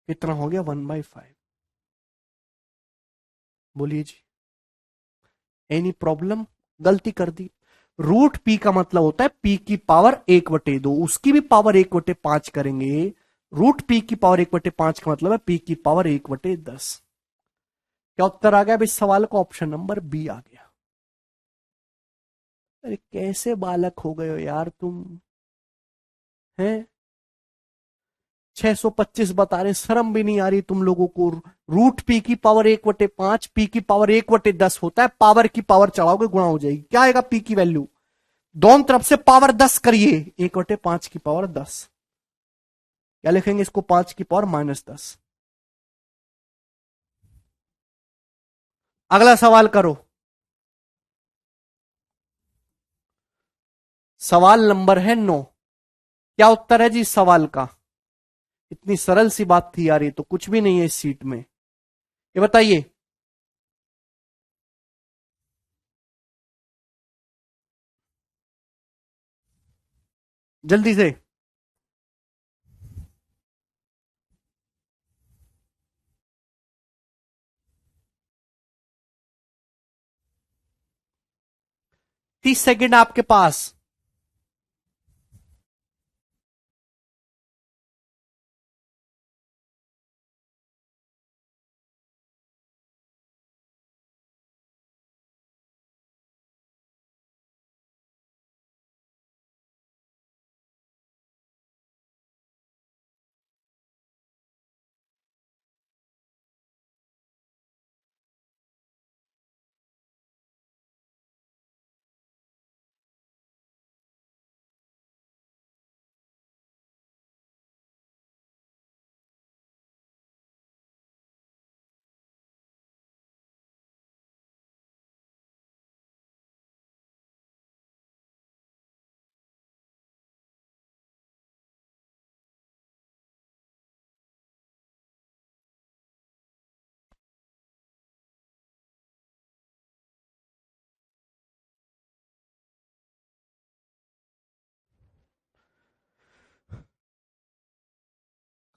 कितना हो गया? 1/5। बोलिए जी, एनी प्रॉब्लम? गलती कर दी। रूट पी का मतलब होता है पी की पावर 1/2, उसकी भी पावर 1/5 करेंगे। रूट पी की पावर 1/5 का मतलब है पी की पावर 1/10। क्या उत्तर आ गया इस सवाल का? ऑप्शन नंबर बी आ गया। अरे कैसे बालक हो गए हो यार तुम, हैं? 625 बता रहे, शर्म भी नहीं आ रही तुम लोगों को। रूट पी की पावर 1/5, पी की पावर 1/10 होता है, पावर की पावर चढ़ाओगे गुणा हो जाएगी। क्या आएगा पी की वैल्यू? दोनों तरफ से पावर 10 करिए, 1/5 की पावर 10। क्या लिखेंगे इसको? 5 की पावर -10। अगला सवाल करो। सवाल नंबर है 9। क्या उत्तर है जी इस सवाल का? इतनी सरल सी बात थी यार, ये तो कुछ भी नहीं है इस सीट में। ये बताइए। जल्दी से। 30 सेकंड आपके पास।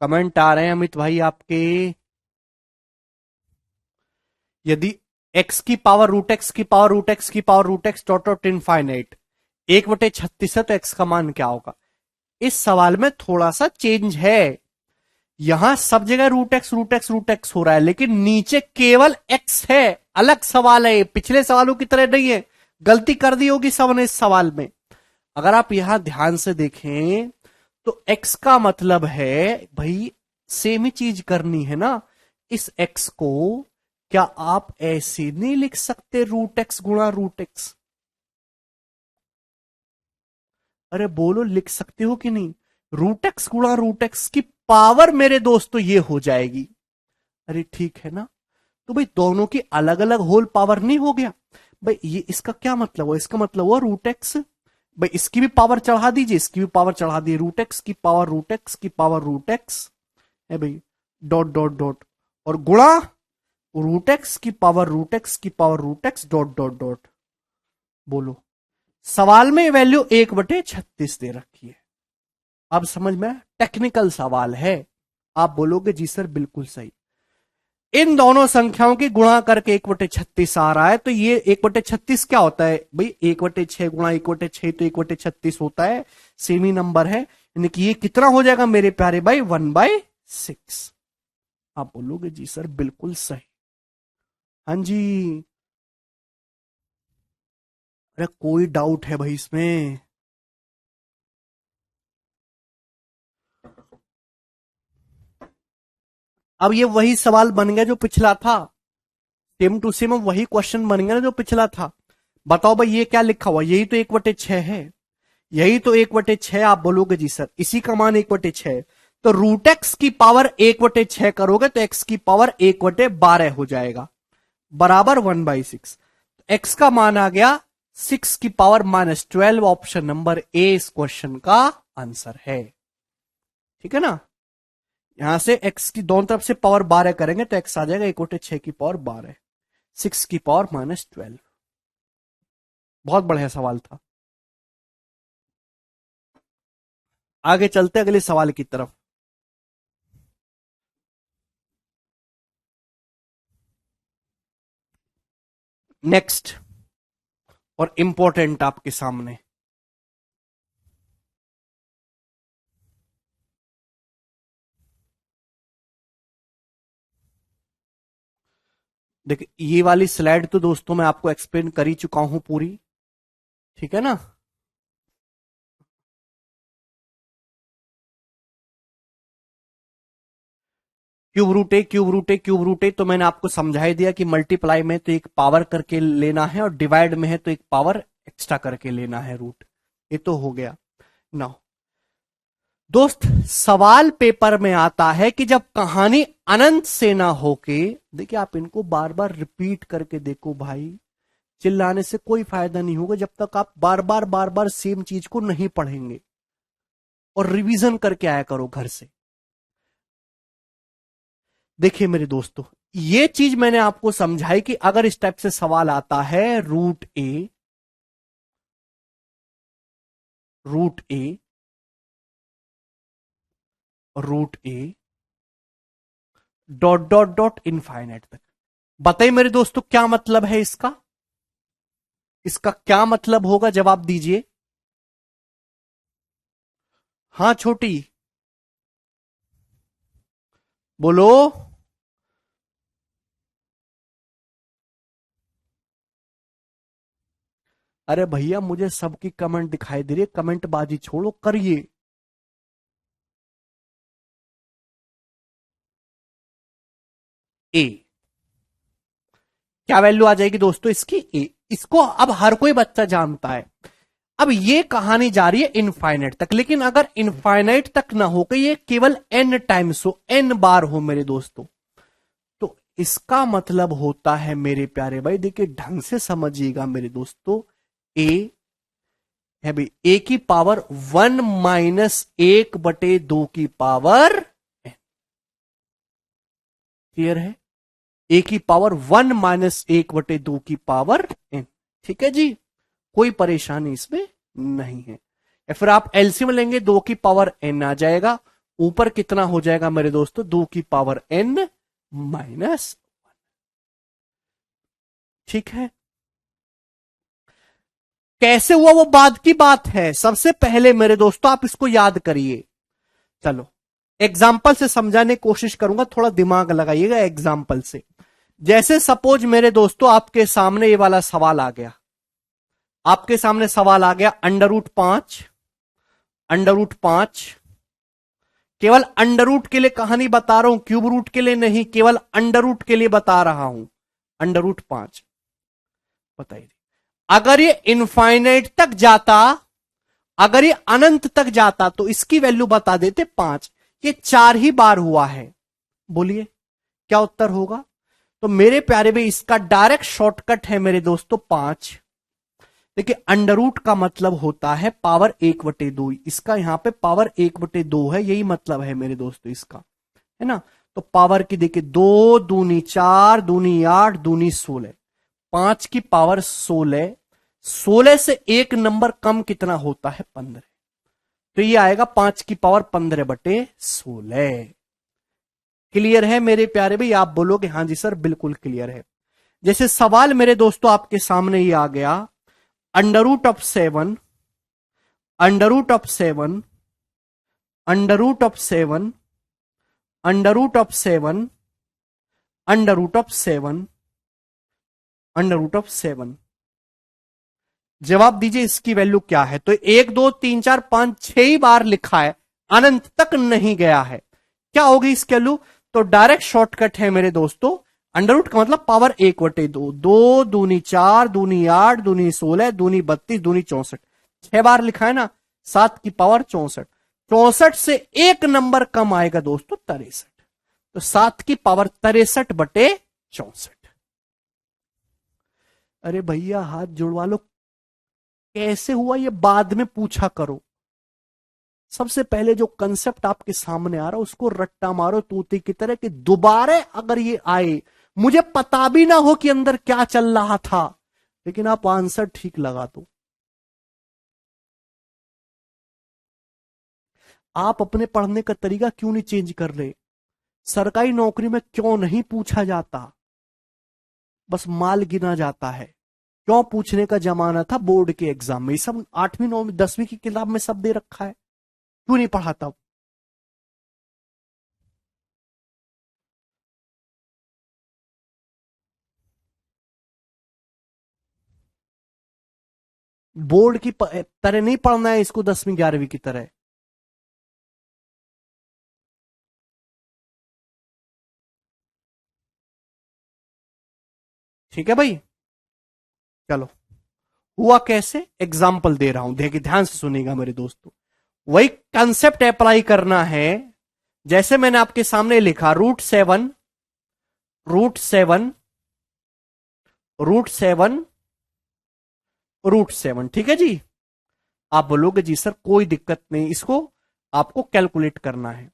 कमेंट आ रहे हैं अमित भाई आपके। यदि x की पावर रूट एक्स की पावर रूट एक्स की power root x dot dot infinite 1/36 है, तो x का मान क्या होगा? इस सवाल में थोड़ा सा चेंज है। यहां सब जगह root x root x root x हो रहा है, लेकिन नीचे केवल x है। अलग सवाल है, पिछले सवालों की तरह नहीं है। गलती कर दी होगी सबने इस सवाल में। अगर आप यहां ध्यान से देखें तो x का मतलब है भाई, सेम ही चीज करनी है ना। इस x को क्या आप ऐसे नहीं लिख सकते, रूट एक्स गुणा रूट एक्स? अरे बोलो, लिख सकते हो कि नहीं? रूट एक्स गुणा रूट एक्स की पावर मेरे दोस्तों ये हो जाएगी। अरे ठीक है ना। तो भाई दोनों की अलग अलग होल पावर नहीं हो गया? भाई ये इसका क्या मतलब हुआ? इसका मतलब हुआ रूट एक्स। भाई इसकी भी पावर चढ़ा दीजिए, इसकी भी पावर चढ़ा दीजिए, रूट एक्स की पावर रूट एक्स की पावर रूट एक्स है भाई, डॉट डॉट डॉट, और गुणा रूट एक्स की पावर रूट एक्स की power root x dot dot dot. बोलो। सवाल में वैल्यू 1/36 दे रखी है। अब समझ में? टेक्निकल सवाल है। आप बोलोगे जी सर बिल्कुल सही। इन दोनों संख्याओं की गुणा करके 1/36 आ रहा है, तो ये 1/36 क्या होता है भाई? 1/6 गुणा 1/6 तो 1/36 होता है। सेमी नंबर है, यानी कि ये कितना हो जाएगा मेरे प्यारे भाई? 1/6। आप बोलोगे जी सर बिल्कुल सही। हाँ जी। अरे कोई डाउट है भाई इसमें? अब ये वही सवाल बन गया जो पिछला था। सेम टू सेम वही क्वेश्चन बन गया ना जो पिछला था। बताओ भाई ये क्या लिखा हुआ? यही तो 1/6 है। यही तो 1/6। आप बोलोगे जी सर इसी का मान 1/6। तो रूट एक्स की पावर 1/6 करोगे तो एक्स की पावर 1/12 हो जाएगा, बराबर 1/6। एक्स का मान आ गया 6 की पावर -12। ऑप्शन नंबर ए इस क्वेश्चन का आंसर है। ठीक है ना? यहां से एक्स की दोनों तरफ से पावर 12 करेंगे तो एक्स आ जाएगा 1/6 की पावर 12, 6 की पावर -12। बहुत बढ़िया सवाल था। आगे चलते अगले सवाल की तरफ। नेक्स्ट और इंपॉर्टेंट आपके सामने। देखिए ये वाली स्लाइड तो दोस्तों मैं आपको एक्सप्लेन कर ही चुका हूं पूरी। ठीक है ना। Cube root A cube root A cube root a तो मैंने आपको समझा ही दिया कि मल्टीप्लाई में तो एक पावर करके लेना है और डिवाइड में है तो एक पावर एक्स्ट्रा करके लेना है रूट। ये तो हो गया। नाउ दोस्त, सवाल पेपर में आता है कि जब कहानी अनंत से ना होके, देखिए आप इनको बार बार रिपीट करके देखो भाई, चिल्लाने से कोई फायदा नहीं होगा जब तक आप बार बार सेम चीज को नहीं पढ़ेंगे। और रिवीजन करके आया करो घर से। देखिए मेरे दोस्तों, ये चीज मैंने आपको समझाई कि अगर इस टाइप से सवाल आता है, root a root A dot dot dot infinite तक, बताइए मेरे दोस्तों क्या मतलब है इसका? इसका क्या मतलब होगा, जवाब दीजिए। हाँ छोटी, बोलो। अरे भैया मुझे सबकी कमेंट दिखाई दे रही है, कमेंट बाजी छोड़ो, करिए। ए, क्या वैल्यू आ जाएगी दोस्तों इसकी? ए। इसको अब हर कोई बच्चा जानता है। अब ये कहानी जा रही है इनफाइनाइट तक, लेकिन अगर इनफाइनाइट तक ना हो कि ये केवल एन टाइम्स हो, एन बार हो मेरे दोस्तों, तो इसका मतलब होता है मेरे प्यारे भाई, देखिए ढंग से समझिएगा मेरे दोस्तों, ए है भाई ए की पावर 1 - 1/2 की पावर एन। क्लियर है? ए की पावर 1 - 1/2 की पावर एन। ठीक है जी, कोई परेशानी इसमें नहीं है। या फिर आप एलसीएम लेंगे, 2 की पावर एन आ जाएगा, ऊपर कितना हो जाएगा मेरे दोस्तों, 2 की पावर एन माइनस। ठीक है, कैसे हुआ वो बाद की बात है, सबसे पहले मेरे दोस्तों आप इसको याद करिए। चलो एग्जाम्पल से समझाने की कोशिश करूंगा, थोड़ा दिमाग लगाइएगा एग्जाम्पल से। जैसे सपोज मेरे दोस्तों आपके सामने ये वाला सवाल आ गया, आपके सामने सवाल आ गया √5, √5, केवल अंडर रूट के लिए कहानी बता रहा हूं, क्यूब रूट के लिए नहीं, केवल अंडर रूट के लिए बता रहा हूं। √5 बताइए, अगर ये इनफाइनाइट तक जाता, अगर ये अनंत तक जाता तो इसकी वैल्यू बता देते 5। ये 4 ही बार हुआ है, बोलिए क्या उत्तर होगा? तो मेरे प्यारे भाई इसका डायरेक्ट शॉर्टकट है मेरे दोस्तों 5। देखिए अंडर रूट का मतलब होता है पावर 1/2, इसका यहां पे पावर 1/2 है, यही मतलब है मेरे दोस्तों इसका, है ना। तो पावर की देखिए 2 दूनी 4, दूनी 8, दूनी 16, 5 की पावर 16, 16 से एक नंबर कम कितना होता है, 15। तो ये आएगा 5 की पावर 15/16। क्लियर है मेरे प्यारे भाई? आप बोलोगे हाँ जी सर बिल्कुल क्लियर है। जैसे सवाल मेरे दोस्तों आपके सामने ये आ गया, √7, √7, √7, √7, √7, √7, जवाब दीजिए इसकी वैल्यू क्या है? तो 1 2 3 4 5 6 ही बार लिखा है, अनंत तक नहीं गया है, क्या होगी इसकी वैल्यू? तो डायरेक्ट शॉर्टकट है मेरे दोस्तों, अंडर रूट का मतलब पावर 1/2, 2 दूनी 4, दूनी 8, दूनी 16, दूनी 32, दूनी 64, 6 बार लिखा है ना, 7 की पावर 64, 64 से एक नंबर कम आएगा दोस्तों 63, तो 7 की पावर 63/64। अरे भैया हाथ जुड़वा लो, कैसे हुआ ये बाद में पूछा करो, सबसे पहले जो कंसेप्ट आपके सामने आ रहा उसको रट्टा मारो तूती की तरह, कि दोबारा अगर ये आए, मुझे पता भी ना हो कि अंदर क्या चल रहा था, लेकिन आप आंसर ठीक लगा दो। आप अपने पढ़ने का तरीका क्यों नहीं चेंज कर रहे? सरकारी नौकरी में क्यों नहीं पूछा जाता, बस माल गिना जाता है? क्यों पूछने का जमाना था बोर्ड के एग्जाम में? ये सब 8वीं 9वीं 10वीं की किताब में सब दे रखा है, क्यों नहीं पढ़ाता? बोर्ड की तरह नहीं पढ़ना है इसको 10वीं 11वीं की तरह। ठीक है भाई, चलो। हुआ कैसे, एग्जाम्पल दे रहा हूं, देखिए ध्यान से सुनिएगा मेरे दोस्तों। वही कंसेप्ट अप्लाई करना है जैसे मैंने आपके सामने लिखा, √7 √7 √7 √7, ठीक है जी। आप बोलोगे जी सर कोई दिक्कत नहीं, इसको आपको कैलकुलेट करना है।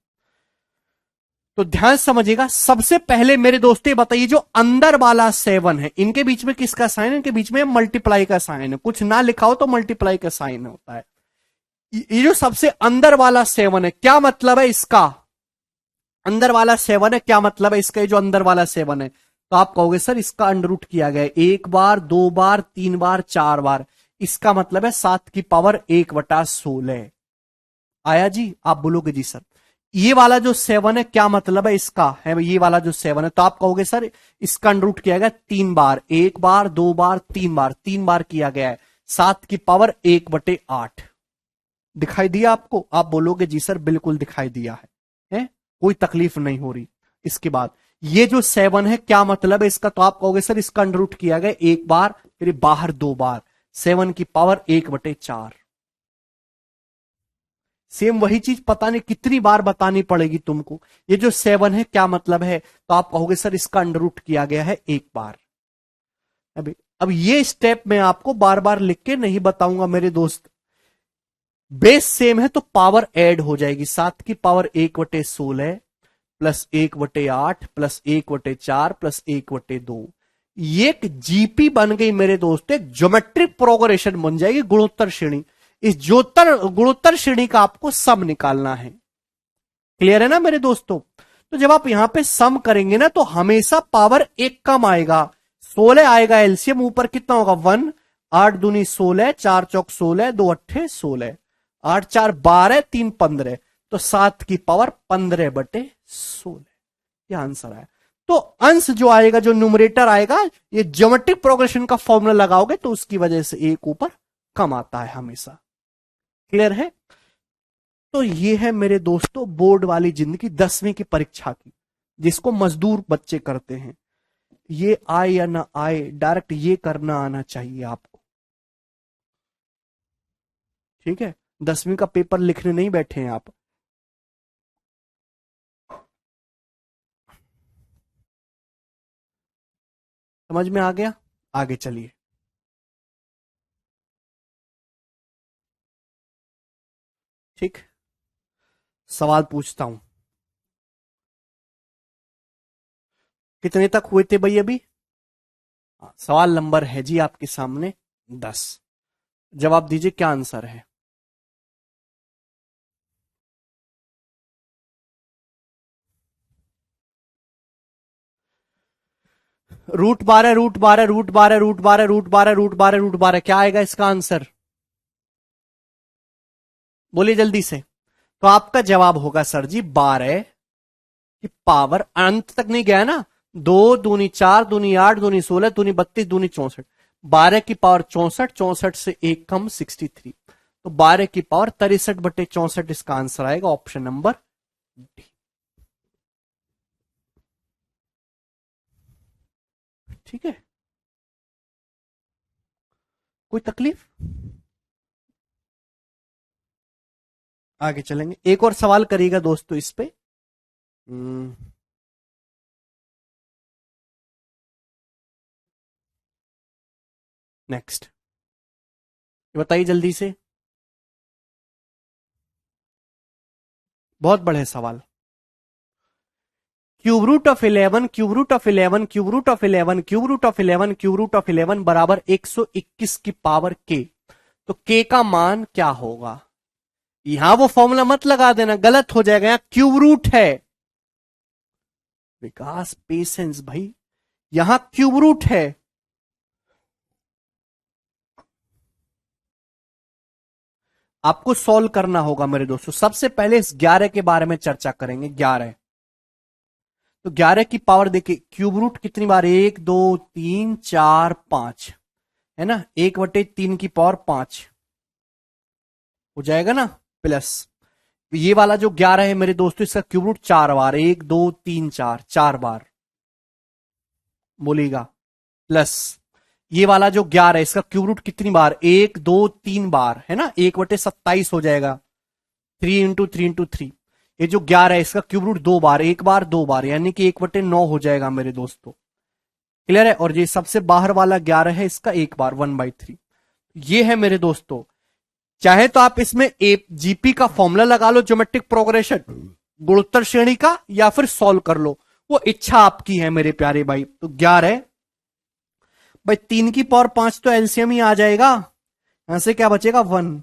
तो ध्यान समझिएगा, सबसे पहले मेरे दोस्तों ये बताइए, जो अंदर वाला 7 है, इनके बीच में किसका साइन है? इनके बीच में मल्टीप्लाई का साइन है। कुछ ना लिखा हो तो मल्टीप्लाई का साइन होता है। ये जो सबसे अंदर वाला 7 है, क्या मतलब है इसका? अंदर वाला 7 है, क्या मतलब है इसका? ये जो अंदर वाला 7 है, तो आप कहोगे सर इसका अंडर रूट किया गया 1 बार, 2 बार, 3 बार, 4 बार। इसका मतलब है 7⁻1/16 आया जी। आप बोलोगे जी सर ये वाला जो 7 है क्या मतलब है इसका? है ये वाला जो 7 है, तो आप कहोगे सर इसका अंडर रूट किया गया 3 बार, 1 बार, 2 बार, 3 बार, 3 बार किया गया है। 7⁻1/8 दिखाई दिया आपको? आप बोलोगे जी सर बिल्कुल दिखाई दिया है? कोई तकलीफ नहीं हो रही। इसके बाद ये जो 7 है क्या मतलब है इसका? तो आप कहोगे सर इसका अंडर रूट किया गया 1 बार, फिर बाहर 2 बार, 7⁻1/4। सेम वही चीज पता नहीं कितनी बार बतानी पड़ेगी तुमको। ये जो 7 है क्या मतलब है? तो आप कहोगे सर इसका अंडर रूट किया गया है 1 बार। अब ये स्टेप मैं आपको बार बार लिख के नहीं बताऊंगा मेरे दोस्त। बेस सेम है तो पावर ऐड हो जाएगी। 7⁻1/16 प्लस 1/8 प्लस 1/4 प्लस 1/2। ये एक जीपी बन गई मेरे दोस्त, एक ज्योमेट्रिक प्रोग्रेशन बन जाएगी, गुणोत्तर श्रेणी। इस गुणोत्तर श्रेणी का आपको सम निकालना है। क्लियर है ना मेरे दोस्तों? तो जब आप यहां पे सम करेंगे ना तो हमेशा पावर एक कम आएगा। 16 आएगा एलसीएम, ऊपर कितना होगा 1, 8 दूनी 16, 4 चौक 16, 2 अट्ठे 16, 8 4 12, 3 15, तो 7⁻15/16 यह आंसर है। तो अंश जो आएगा, जो न्यूमरेटर आएगा, ये ज्योमेट्रिक प्रोग्रेशन का फॉर्मूला लगाओगे तो उसकी वजह से एक ऊपर कम आता है हमेशा। क्लियर है? तो ये है मेरे दोस्तों बोर्ड वाली जिंदगी 10वीं की परीक्षा की, जिसको मजदूर बच्चे करते हैं। ये आए या ना आए, डायरेक्ट ये करना आना चाहिए आपको। ठीक है, 10वीं का पेपर लिखने नहीं बैठे हैं आप। समझ में आ गया? आगे चलिए। ठीक, सवाल पूछता हूं। कितने तक हुए थे भाई अभी? सवाल नंबर है जी आपके सामने 10। जवाब दीजिए क्या आंसर है। √12 √12 √12 √12 √12 √12 √12, क्या आएगा इसका आंसर? बोलिए जल्दी से। तो आपका जवाब होगा सर जी 12 की पावर, अंत तक नहीं गया ना, 2 दूनी 4 दूनी 8 दूनी 16 दूनी 32 दूनी 64, 12 की पावर 64, 64 से एक कम 63, तो 12 की पावर 63/64 इसका आंसर आएगा, ऑप्शन नंबर डी। ठीक है, कोई तकलीफ? आगे चलेंगे, एक और सवाल करिएगा दोस्तों इस पे। नेक्स्ट बताइए जल्दी से, बहुत बड़े सवाल। √11 √11 √11 √11 √11 बराबर 121 की पावर के। तो के का मान क्या होगा? यहां वो फॉर्मूला मत लगा देना, गलत हो जाएगा, यहां क्यूब रूट है। विकास पेशेंस भाई, यहां क्यूब रूट है। आपको सॉल्व करना होगा मेरे दोस्तों। सबसे पहले इस 11 के बारे में चर्चा करेंगे। 11, तो 11 की पावर देखिए, क्यूब रूट कितनी बार, 1 2 3 4 5, है ना, 1/3 की पावर 5 हो जाएगा ना, प्लस ये वाला जो 11 है मेरे दोस्तों, इसका क्यूब रूट 4 बार, 1 2 3 4, 4 बार बोलेगा, प्लस ये वाला जो 11 है इसका क्यूब रूट कितनी बार, 1 2 3 बार, है ना, 1/27 हो जाएगा, 3 × 3 × 3। ये जो 11 है इसका क्यूब रूट 2 बार, 1 बार 2 बार, यानी कि 1/9 हो जाएगा मेरे दोस्तों। क्लियर है। और ये सबसे बाहर वाला 11 है, इसका 1 बार 1/3। ये है मेरे दोस्तों। चाहे तो आप इसमें जीपी का फॉर्मूला लगा लो, ज्योमेट्रिक प्रोग्रेशन गुणोत्तर श्रेणी का, या फिर सॉल्व कर लो, वो इच्छा आपकी है मेरे प्यारे भाई। तो 11 भाई, 3 की पावर 5 तो एलसीएम ही आ जाएगा, यहां से क्या बचेगा 1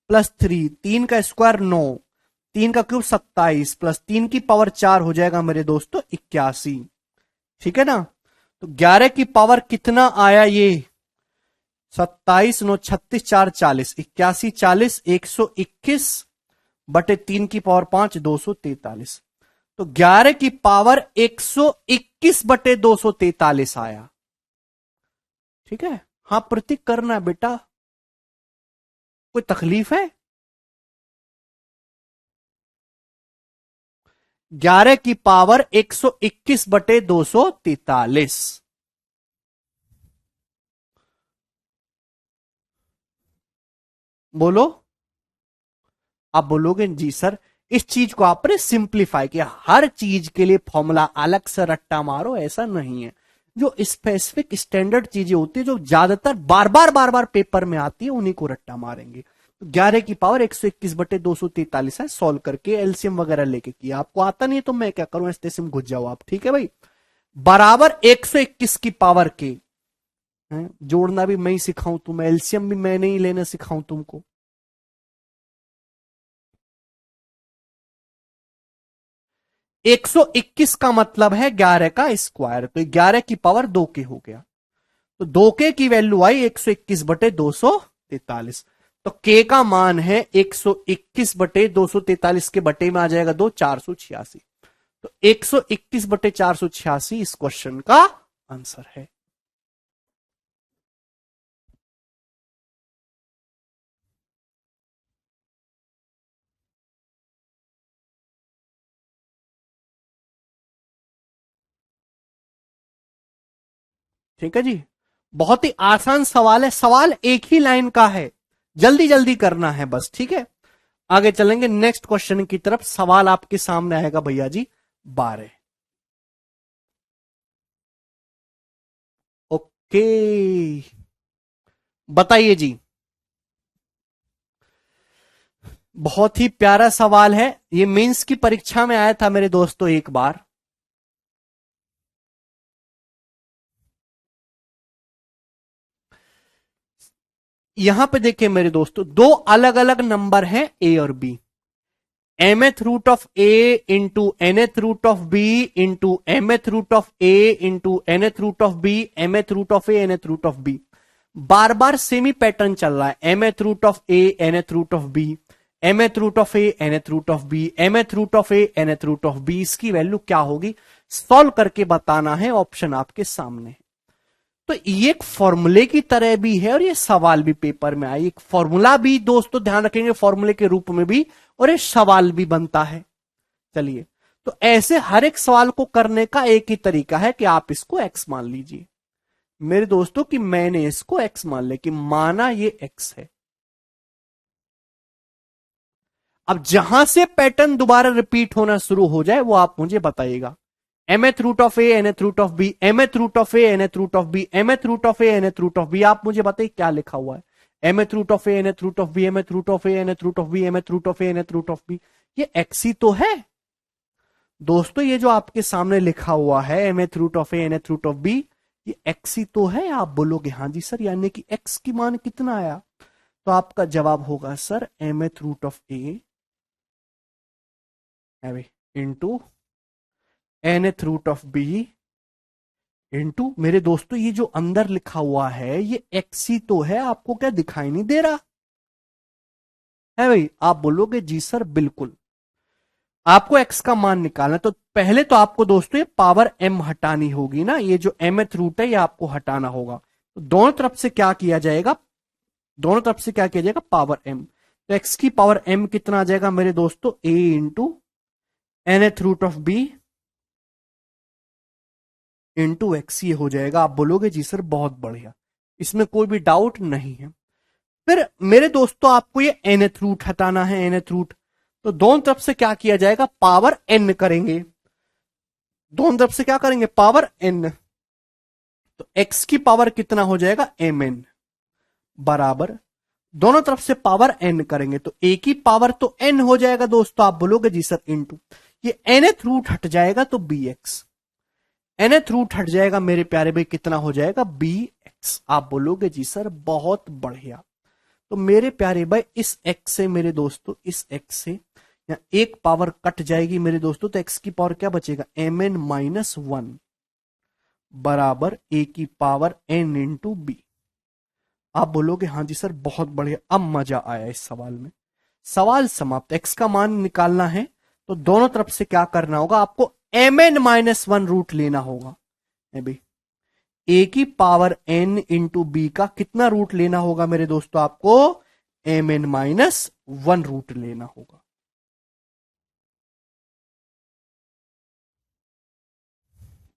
प्लस 3, 3 का स्क्वायर 9, 3 का क्यूब 27 प्लस 3 की पावर 4 हो जाएगा मेरे दोस्तों 81। ठीक है ना। तो 11 की पावर कितना आया, ये 27 9 36 4 40, 81 40, 121/3 की पावर 5 243। तो 11 की पावर 121/243 आया। ठीक है। हाँ प्रतीक करना है बेटा, कोई तकलीफ है? 11 की पावर 121/243। बोलो। आप बोलोगे जी सर, इस चीज को आपने सिंप्लीफाई किया, हर चीज के लिए फॉर्मूला अलग से रट्टा मारो, ऐसा नहीं है। जो स्पेसिफिक स्टैंडर्ड चीजें होती है, जो ज्यादातर बार बार पेपर में आती है, उन्हीं को रट्टा मारेंगे। तो 11 की पावर 121/243 है, सॉल्व करके एलसीएम वगैरह लेके किया। आपको आता नहीं है तो मैं क्या करूं, ऐसे में घुस जाओ आप। ठीक है भाई, बराबर 121 की पावर के, जोड़ना भी मैं ही सिखाऊं तुम्हें, एलसीएम भी मैं नहीं लेना सिखाऊं तुमको। 121 का मतलब है 11 का स्क्वायर, तो 11 की पावर 2 के हो गया, तो 2 के की वैल्यू आई 121/243। तो के का मान है 121/243 के बटे में आ जाएगा 2, 486। तो 121/486 इस क्वेश्चन का आंसर है। ठीक है जी, बहुत ही आसान सवाल है, सवाल एक ही लाइन का है, जल्दी जल्दी करना है बस। ठीक है, आगे चलेंगे नेक्स्ट क्वेश्चन की तरफ। सवाल आपके सामने आएगा भैया जी 12। ओके, बताइए जी। बहुत ही प्यारा सवाल है, ये मेंस की परीक्षा में आया था मेरे दोस्तों एक बार। यहां पे देखिए मेरे दोस्तों, दो अलग अलग नंबर हैं ए और b, mth root of a into nth root of b into mth root of a into nth root of b, mth root of A nth root of b. बार बार सेमी पैटर्न चल रहा है, mth root of A nth root of b, mth root of A nth root of b, mth root of A nth root of b. इसकी value क्या होगी, solve करके बताना है, ऑप्शन आपके सामने है। तो ये एक फॉर्मूले की तरह भी है, और ये सवाल भी पेपर में आए, एक फॉर्मूला भी दोस्तों ध्यान रखेंगे, फॉर्मूले के रूप में भी, और ये सवाल भी बनता है। चलिए, तो ऐसे हर एक सवाल को करने का एक ही तरीका है कि आप इसको एक्स मान लीजिए मेरे दोस्तों, कि मैंने इसको एक्स मान लिया, कि माना ये एक्स है। अब जहां से पैटर्न दोबारा रिपीट होना शुरू हो जाए वो आप मुझे बताइएगा। mth root of A nth root of b, mth root of A nth root of b, mth root of A nth root of b, आप मुझे बताइए क्या लिखा हुआ है। mth root of A nth root of b, mth root of A nth root of b, mth root of A nth root of b, ये x ही तो है दोस्तों। ये जो आपके सामने लिखा हुआ है mth root of A nth root of b, ये एक्स ही तो है। आप बोलोगे हाँ जी सर, यानी कि एक्स की मान कितना आया, तो आपका जवाब होगा sir mth root of a into nth root of b into, मेरे दोस्तों ये जो अंदर लिखा हुआ है ये एक्स ही तो है, आपको क्या दिखाई नहीं दे रहा है भाई? आप बोलोगे जी सर बिल्कुल। आपको एक्स का मान निकालना, तो पहले तो आपको दोस्तों ये पावर एम हटानी होगी ना, ये जो mth रूट है ये आपको हटाना होगा। तो दोनों तरफ से क्या किया जाएगा, दोनों तरफ से क्या किया जाएगा, पावर m। तो x की पावर m कितना आ जाएगा मेरे दोस्तों, a into nth root of b into x, ये हो जाएगा। आप बोलोगे जी सर बहुत बढ़िया, इसमें कोई भी डाउट नहीं है। फिर मेरे दोस्तों आपको ये nth रूट हटाना है, nth रूट, तो दोनों तरफ से क्या किया जाएगा, पावर n करेंगे। दोनों तरफ से क्या करेंगे, पावर n। तो x की पावर कितना हो जाएगा, mn बराबर, दोनों तरफ से पावर n करेंगे तो a की पावर तो n हो जाएगा दोस्तों। आप बोलोगे जी सर इंटू, ये nth रूट हट जाएगा तो bx, nth रूट हट जाएगा मेरे प्यारे भाई, कितना हो जाएगा, bx। आप बोलोगे जी सर बहुत बढ़िया। तो मेरे प्यारे भाई इस x से मेरे दोस्तों, इस x से या एक पावर कट जाएगी मेरे दोस्तों, तो x की पावर क्या बचेगा, mn माइनस 1 बराबर a की पावर n इंटू बी। आप बोलोगे हाँ जी सर बहुत बढ़िया, अब मजा आया इस सवाल में। सवाल समाप्त। x का मान निकालना है तो दोनों तरफ से क्या करना होगा, आपको mn माइनस 1 रूट लेना होगा। भाई a की पावर n इंटू बी का कितना रूट लेना होगा मेरे दोस्तों, आपको mn माइनस 1 रूट लेना होगा।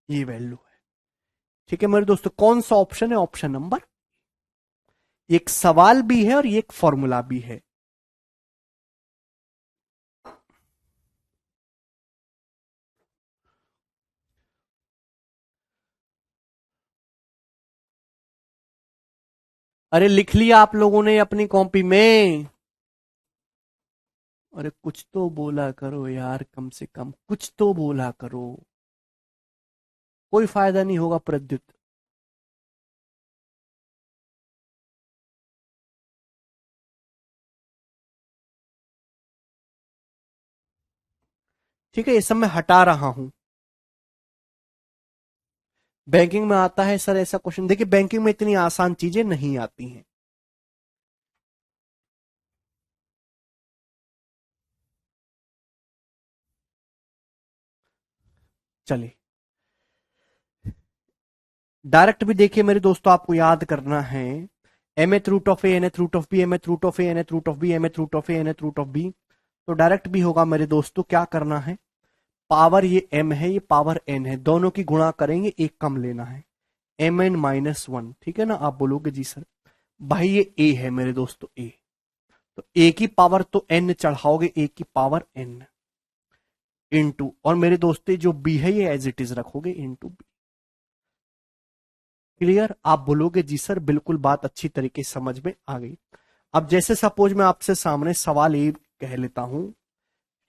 ये वैल्यू है। ठीक है मेरे दोस्तों, कौन सा ऑप्शन है, ऑप्शन नंबर, ये एक सवाल भी है और ये एक फॉर्मूला भी है। अरे लिख लिया आप लोगों ने अपनी कॉपी में, अरे कुछ तो बोला करो यार, कम से कम कुछ तो बोला करो, कोई फायदा नहीं होगा प्रद्युत। ठीक है, ये सब मैं हटा रहा हूं। बैंकिंग में आता है सर ऐसा क्वेश्चन, देखिए बैंकिंग में इतनी आसान चीजें नहीं आती हैं। चलिए डायरेक्ट भी देखिए मेरे दोस्तों, आपको याद करना है, mth root of A nth root of b, mth root of A nth root of b, mth root of A nth root of b. तो डायरेक्ट भी होगा मेरे दोस्तों, क्या करना है, पावर ये m है, ये पावर n है, दोनों की गुणा करेंगे, एक कम लेना है, mn माइनस 1। ठीक है ना। आप बोलोगे जी सर भाई ये a है मेरे दोस्तों, a, तो a की पावर तो n चढ़ाओगे, a की पावर n इंटू, और मेरे दोस्तों जो b है ये एज इट इज रखोगे इंटू b। क्लियर। आप बोलोगे जी सर बिल्कुल बात अच्छी तरीके से समझ में आ गई। अब जैसे सपोज मैं आपसे सामने सवाल ये कह लेता हूं,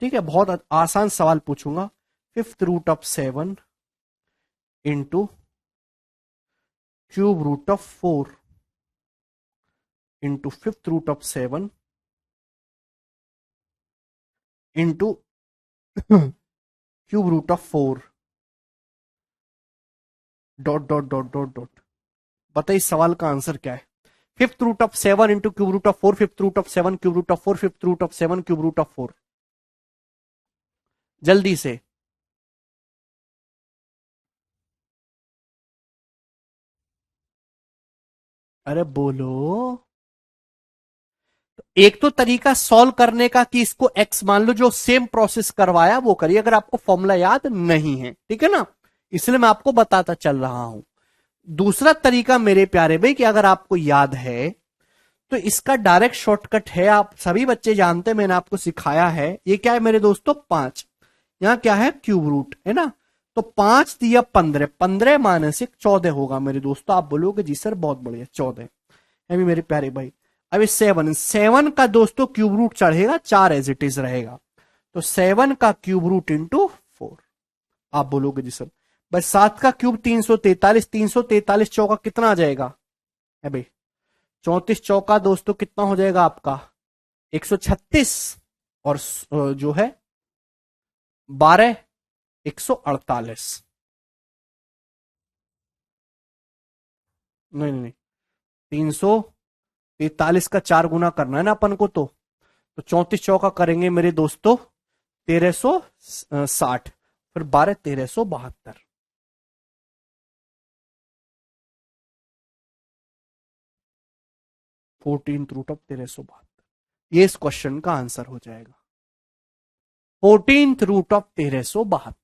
ठीक है, बहुत आसान सवाल पूछूंगा, fifth root of 7 into cube root of 4 into fifth root of 7 into cube root of 4 dot dot dot dot dot. बताइए इस सवाल का आंसर क्या है, fifth root of 7 into cube root of 4, fifth root of 7 cube root of 4, fifth root of 7 cube root of 4, जल्दी से। अरे बोलो। एक तो तरीका सॉल्व करने का कि इसको x मान लो, जो सेम प्रोसेस करवाया वो करिए, अगर आपको फॉर्मूला याद नहीं है, ठीक है ना, इसलिए मैं आपको बताता चल रहा हूं। दूसरा तरीका मेरे प्यारे भाई कि अगर आपको याद है तो इसका डायरेक्ट शॉर्टकट है, आप सभी बच्चे जानते हैं, मैंने आपको सिखाया है। ये क्या है मेरे दोस्तों, 5, यहां क्या है, क्यूब रूट है ना, तो 5 दिया 15, 15 माइनस 1 14 होगा मेरे दोस्तों। आप बोलोगे जी सर बहुत बढ़िया 14 है भी मेरे प्यारे भाई। अभी 7, 7 का दोस्तों क्यूब रूट चढ़ेगा, 4 एज इट इज रहेगा, तो 7 का क्यूब रूट इंटू 4। आप बोलोगे जी सर बस 7 का क्यूब 343, 343 चौका कितना आ जाएगा, है भाई 34 चौका दोस्तों कितना हो जाएगा आपका 136, और जो है 12 148। नहीं नहीं नहीं, 343 का 4 गुना करना है ना अपन को, तो 34 चौका करेंगे मेरे दोस्तों 1360, फिर 12 1372। 14th रूट ऑफ 1372, ये इस क्वेश्चन का आंसर हो जाएगा। 14th root of 1372।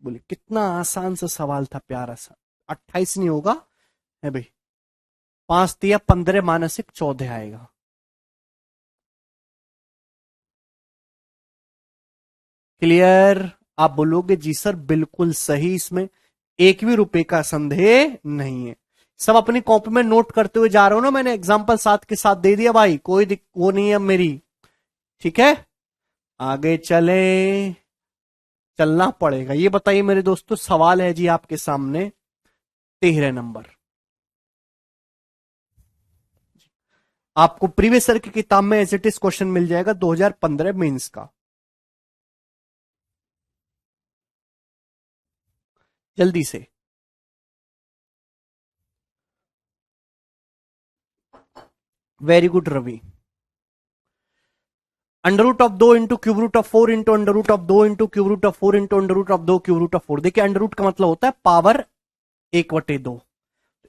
बोले कितना आसान सा सवाल था, प्यारा सा। 28 नहीं होगा है भाई, 5 तिया 15 - 14 आएगा। क्लियर? आप बोलोगे जी सर बिल्कुल सही, इसमें एक भी रुपए का संदेह नहीं है। सब अपनी कॉपी में नोट करते हुए जा रहे हो ना, मैंने एग्जाम्पल साथ के साथ दे दिया भाई, कोई वो नहीं है मेरी। ठीक है, आगे चले, चलना पड़ेगा। ये बताइए मेरे दोस्तों, सवाल है जी आपके सामने 13 नंबर। आपको प्रीवियस ईयर की किताब में एज इट इज क्वेश्चन मिल जाएगा 2015 मेंस का। जल्दी से। Very good Ravi. √2 × 2 × cube root of 4 into √2 cube root of 4 देखिए, अंडर रूट का मतलब होता है पावर 1/2।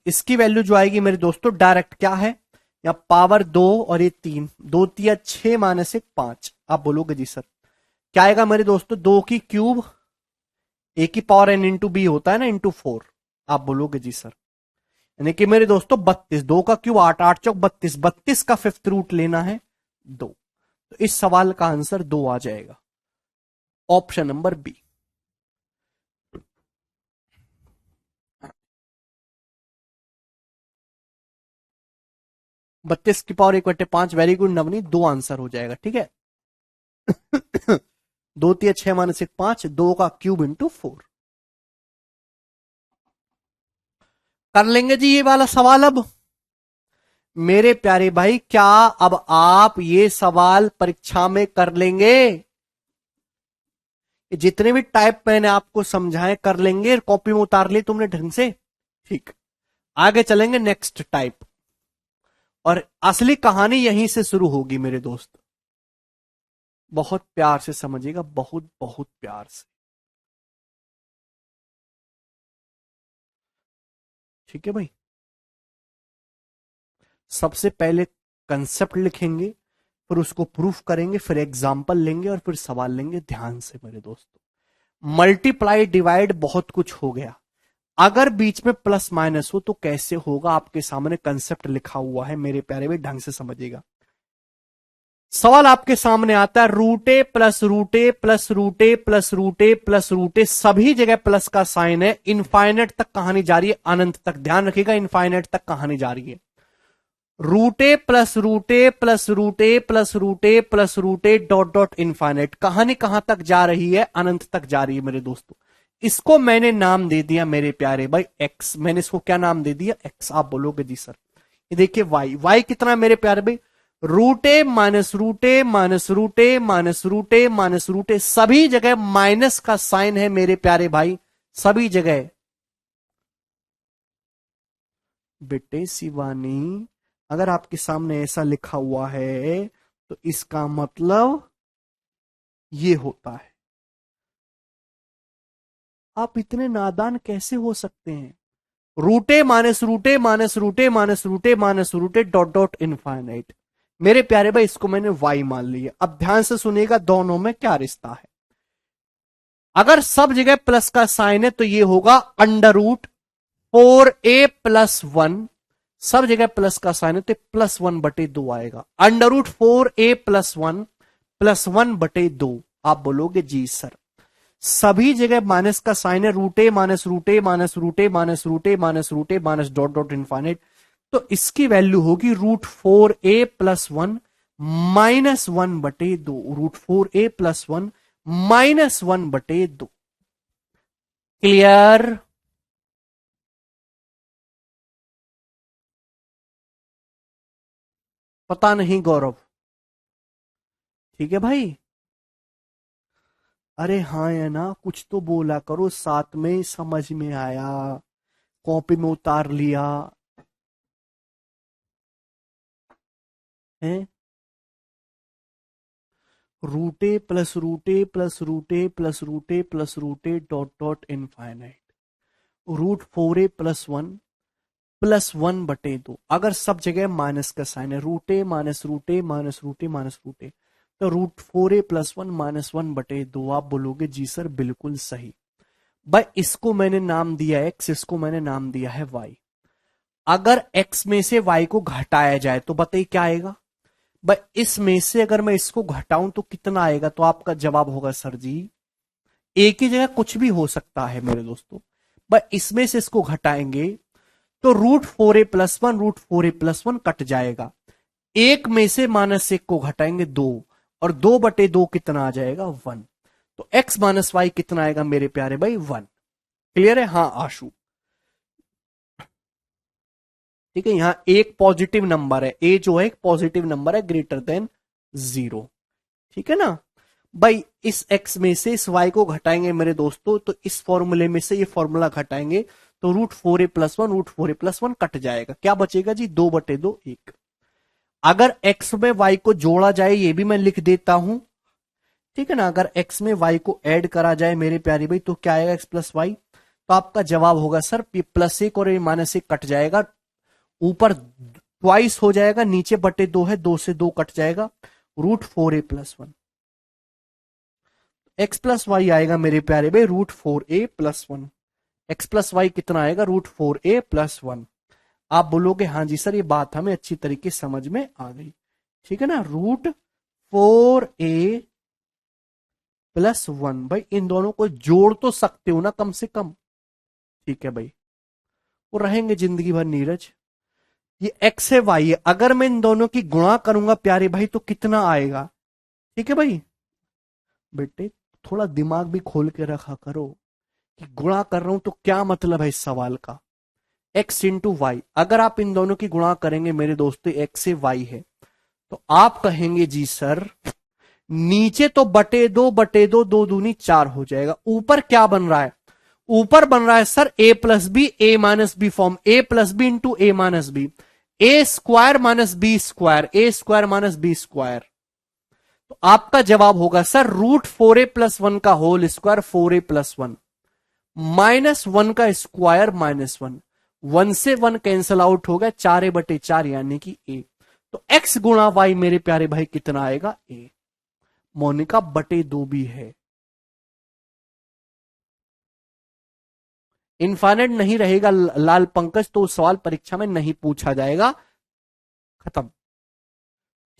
इसकी वैल्यू जो आएगी मेरे दोस्तों डायरेक्ट क्या है, या पावर 2 और ये 3, 2 तिया 6 - 1 5। आप बोलोगे जी सर क्या आएगा मेरे दोस्तों, 2 की क्यूब, ए की पावर n इंटू बी होता है ना, इंटू 4। आप बोलोगे जी सर, यानी कि मेरे दोस्तों 32, 2 का क्यूब 8, 8 चौक 32, 32 का फिफ्थ रूट लेना है 2। तो इस सवाल का आंसर 2 आ जाएगा, ऑप्शन नंबर बी। 32 की power 1/5। Very good Navni, 2 answer हो जाएगा। ठीक है 2 तिया 6 - 1 5, 2 का क्यूब इंटू 4। कर लेंगे जी ये वाला सवाल अब। मेरे प्यारे भाई क्या अब आप ये सवाल परीक्षा में कर लेंगे? जितने भी टाइप मैंने आपको समझाए कर लेंगे, कॉपी में उतार लिए तुमने ढंग से? ठीक, आगे चलेंगे नेक्स्ट टाइप, और असली कहानी यहीं से शुरू होगी मेरे दोस्त। बहुत प्यार से समझिएगा, बहुत बहुत प्यार से। ठीक है भाई, सबसे पहले कंसेप्ट लिखेंगे, फिर उसको प्रूफ करेंगे, फिर एग्जाम्पल लेंगे, और फिर सवाल लेंगे। ध्यान से मेरे दोस्तों, मल्टीप्लाई डिवाइड बहुत कुछ हो गया, अगर बीच में प्लस माइनस हो तो कैसे होगा, आपके सामने कंसेप्ट लिखा हुआ है मेरे प्यारे भाई, ढंग से समझिएगा। सवाल आपके सामने आता है, रूटे प्लस रूटे प्लस रूटे प्लस रूटे प्लस रूटे, सभी जगह प्लस का साइन है, इनफाइनेट तक कहानी जारी है, अनंत तक। ध्यान रखिएगा, इनफाइनेट तक कहानी जारी है। रूटे plus रूटे plus रूटे plus रूटे plus रूटे dot dot infinite, कहानी कहां तक जा रही है, अनंत तक जा रही है मेरे दोस्तों। इसको मैंने नाम दे दिया मेरे प्यारे भाई एक्स। मैंने इसको क्या नाम दे दिया, एक्स। आप बोलोगे जी सर, ये देखिए वाई। वाई कितना है मेरे प्यारे भाई, रूटे माइनस रूटे माइनस रूटे माइनस रूटे माइनस रूटे, सभी जगह माइनस का साइन है मेरे प्यारे भाई, सभी जगह। बेटे शिवानी, अगर आपके सामने ऐसा लिखा हुआ है तो इसका मतलब ये होता है। आप इतने नादान कैसे हो सकते हैं? रूटे minus रूटे minus रूटे minus रूटे minus रूटे dot dot infinite. मेरे प्यारे भाई इसको मैंने वाई मान लिया। अब ध्यान से सुनिएगा दोनों में क्या रिश्ता है। अगर सब जगह प्लस का साइन है तो ये होगा √4a+1। सब जगह प्लस का साइन है तो +1/2 आएगा। √4a+1 +1/2। आप बोलोगे जी सर, सभी जगह माइनस का साइन है, रूटे minus रूटे minus रूटे minus रूटे minus रूटे minus dot dot infinite, तो इसकी वैल्यू होगी √4a+1 -1/2। √4a+1 -1/2। क्लियर? पता नहीं गौरव। ठीक है भाई, अरे हाँ या ना कुछ तो बोला करो, साथ में समझ में आया, कॉपी में उतार लिया। हैं root a plus root a plus root a plus root a plus root A dot dot infinite root 4a plus one बटे दो। अगर सब जगह माइनस का साइन है, root a minus root a minus root a minus root a, तो root 4a plus one minus one बटे दो। आप बोलोगे जी सर बिल्कुल सही। भाई इसको मैंने नाम दिया एक्स, इसको मैंने नाम दिया है वाई। अगर एक्स में से वाई को घटाया जाए तो बताइए क्या आएगा। भाई इसमें से अगर मैं इसको घटाऊं तो कितना आएगा, तो आपका जवाब होगा सर जी एक ही जगह कुछ भी हो सकता है मेरे दोस्तों। भाई इसमें से इसको घटाएंगे तो root 4a plus one root 4a plus one cut जाएगा। एक में से माइनस एक को घटाएंगे दो, और दो बटे दो कितना आ जाएगा 1। तो x माइनस वाई कितना आएगा मेरे प्यारे भाई 1। क्लियर है? हाँ आशु ठीक है। यहां एक पॉजिटिव नंबर है, ए जो है एक पॉजिटिव नंबर है ग्रेटर देन 0। ठीक है ना भाई। इस x में से इस y को घटाएंगे मेरे दोस्तों, तो इस फॉर्मूले में से ये फॉर्मूला घटाएंगे तो root 4a plus one root 4a plus one cut जाएगा। क्या बचेगा जी 2 बटे 2 1। अगर x में y को जोड़ा जाए, ये भी मैं लिख देता हूं ठीक है ना। अगर x में y को ऐड करा जाए मेरे प्यारे भाई तो क्या आएगा x प्लस वाई। तो आपका जवाब होगा सर प्लस एक और माइनस एक कट जाएगा, ऊपर ट्वाइस हो जाएगा, नीचे बटे दो है, दो से दो कट जाएगा, root 4a plus one. X plus y आएगा मेरे प्यारे भाई root 4a plus one. X plus y कितना आएगा रूट 4a प्लस वन। आप बोलोगे हाँ जी सर ये बात हमें अच्छी तरीके समझ में आ गई। ठीक है ना, रूट 4a प्लस वन। भाई इन दोनों को जोड़ तो सकते हो ना कम से कम। ठीक है भाई, वो रहेंगे जिंदगी भर नीरज। ये एक्स है वाई है, अगर मैं इन दोनों की गुणा करूंगा प्यारे भाई तो कितना आएगा। ठीक है भाई बेटे, थोड़ा दिमाग भी खोल के रखा करो कि गुणा कर रहा हूं तो क्या मतलब है इस सवाल का। x इंटू वाई, अगर आप इन दोनों की गुणा करेंगे मेरे दोस्तों x से y है, तो आप कहेंगे जी सर नीचे तो बटे दो दो दूनी 4 हो जाएगा। ऊपर क्या बन रहा है, ऊपर बन रहा है sir a plus b a minus b form, a plus b into a minus b, a square minus b square, a square minus b square. तो आपका जवाब होगा sir root 4a plus one का whole square 4a plus one minus one का square minus one, one से one cancel out हो गया, 4a बटे 4 यानी कि a। तो x गुणा y मेरे प्यारे भाई कितना आएगा a। मोनिका बटे 2 भी है, इनफाइनाइट नहीं रहेगा लाल पंकज, तो सवाल परीक्षा में नहीं पूछा जाएगा, खत्म।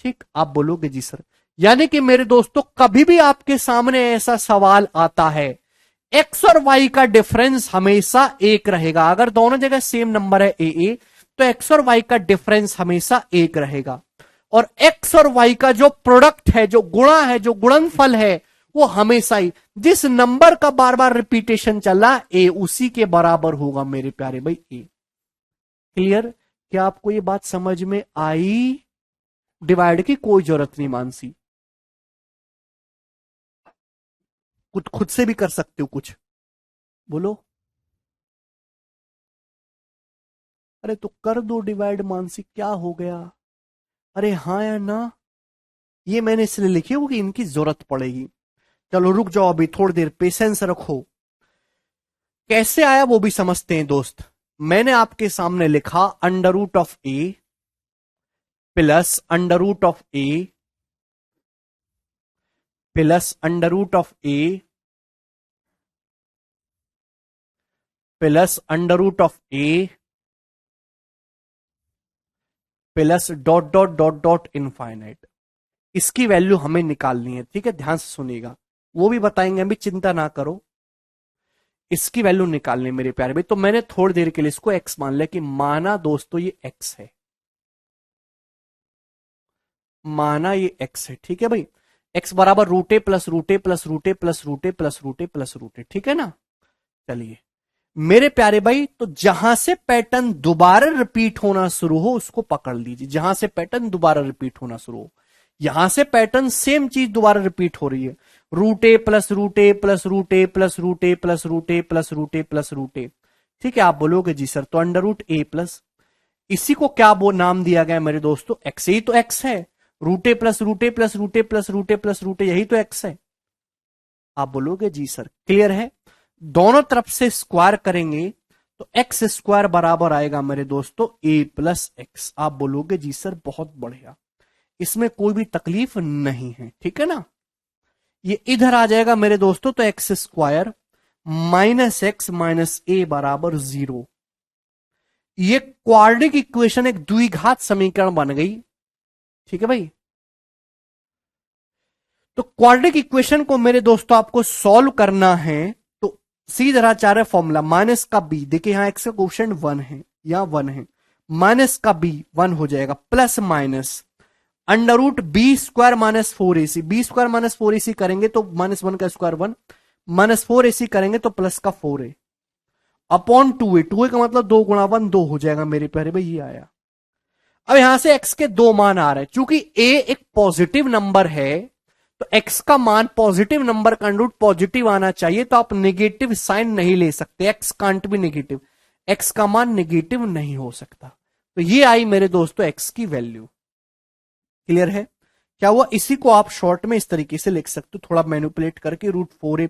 ठीक, आप बोलोगे जी सर। यानी कि मेरे दोस्तों कभी भी आपके सामने ऐसा सवाल आता है एक्स और वाई का डिफरेंस हमेशा एक रहेगा। अगर दोनों जगह सेम नंबर है ए तो एक्स और वाई का डिफरेंस हमेशा एक रहेगा, और एक्स और वाई का जो प्रोडक्ट है, जो गुणा है, जो गुणनफल है, वो हमेशा ही जिस नंबर का बार बार रिपीटेशन चला ए उसी के बराबर होगा मेरे प्यारे भाई ए। क्लियर? क्या आपको ये बात समझ में आई? डिवाइड की कोई जरूरत नहीं मानसी, कुछ खुद से भी कर सकते हो कुछ। बोलो अरे तो कर दो डिवाइड मानसी, क्या हो गया। अरे हाँ या ना, ये मैंने इसलिए लिखी हो कि इनकी जरूरत पड़ेगी। चलो रुक जाओ अभी थोड़ी देर, पेशेंस रखो। कैसे आया वो भी समझते हैं दोस्त। मैंने आपके सामने लिखा under root of a plus under root of a plus under root of a plus under root of a plus dot dot dot dot infinite. इसकी वैल्यू हमें निकालनी है, ठीक है, ध्यान से सुनिएगा, वो भी बताएंगे, अभी चिंता ना करो। इसकी वैल्यू निकालनी मेरे प्यारे भाई। तो मैंने थोड़ी देर के लिए इसको x मान लिया, कि माना दोस्तों ये x है, माना ये x है, ठीक है भाई। x बराबर root a plus root a plus root a plus root a plus root a plus root ए, ठीक है ना। चलिए मेरे प्यारे भाई, तो जहां से पैटर्न दोबारा रिपीट होना शुरू हो उसको पकड़ लीजिए। जहां से पैटर्न दोबारा रिपीट होना शुरू हो, यहां से पैटर्न सेम चीज दोबारा रिपीट हो रही है, root a plus root a plus root a plus root a plus root a plus root a plus root ए। ठीक है, आप बोलोगे जी सर तो अंडर रूट ए प्लस इसी को क्या वो नाम दिया गया मेरे दोस्तों, एक्स। यही तो एक्स है, रूटे प्लस रूटे प्लस रूटे प्लस रूटे प्लस रूटे, यही तो एक्स है। आप बोलोगे जी सर क्लियर है। दोनों तरफ से स्क्वायर करेंगे तो एक्स स्क्वायर बराबर आएगा मेरे दोस्तों ए प्लस एक्स। आप बोलोगे जी सर बहुत बढ़िया, इसमें कोई भी तकलीफ नहीं है, ठीक है ना। ये इधर आ जाएगा मेरे दोस्तों, तो x square minus x minus a बराबर 0। ये क्वाड्रेटिक इक्वेशन एक द्विघात समीकरण बन गई, ठीक है भाई। तो क्वाड्रेटिक इक्वेशन को मेरे दोस्तों आपको सॉल्व करना है, तो सीधा चाह रहे फॉर्मूला माइनस का बी, देखिए यहां एक्स का कोएफिशिएंट 1 है, यहां 1 है, माइनस का बी 1 हो जाएगा, plus minus under root b square minus 4ac, b square minus 4ac करेंगे तो माइनस 1 का स्क्वायर 1, माइनस 4ac करेंगे तो प्लस का 4a अपॉन 2a, 2a का मतलब 2 गुणा 1 2 हो जाएगा मेरे प्यारे भाई, ये आया। अब यहां से x के दो मान आ रहे हैं, चूंकि a एक पॉजिटिव नंबर है तो x का मान पॉजिटिव नंबर का अंडर रूट पॉजिटिव आना चाहिए, तो आप नेगेटिव साइन नहीं ले सकते, x कांट भी नेगेटिव, x का मान नेगेटिव नहीं हो सकता। तो ये आई मेरे दोस्तों x की वैल्यू। क्लियर है क्या हुआ। इसी को आप शॉर्ट में इस तरीके से लिख सकते हो, थोड़ा मैनिपुलेट करके, √4a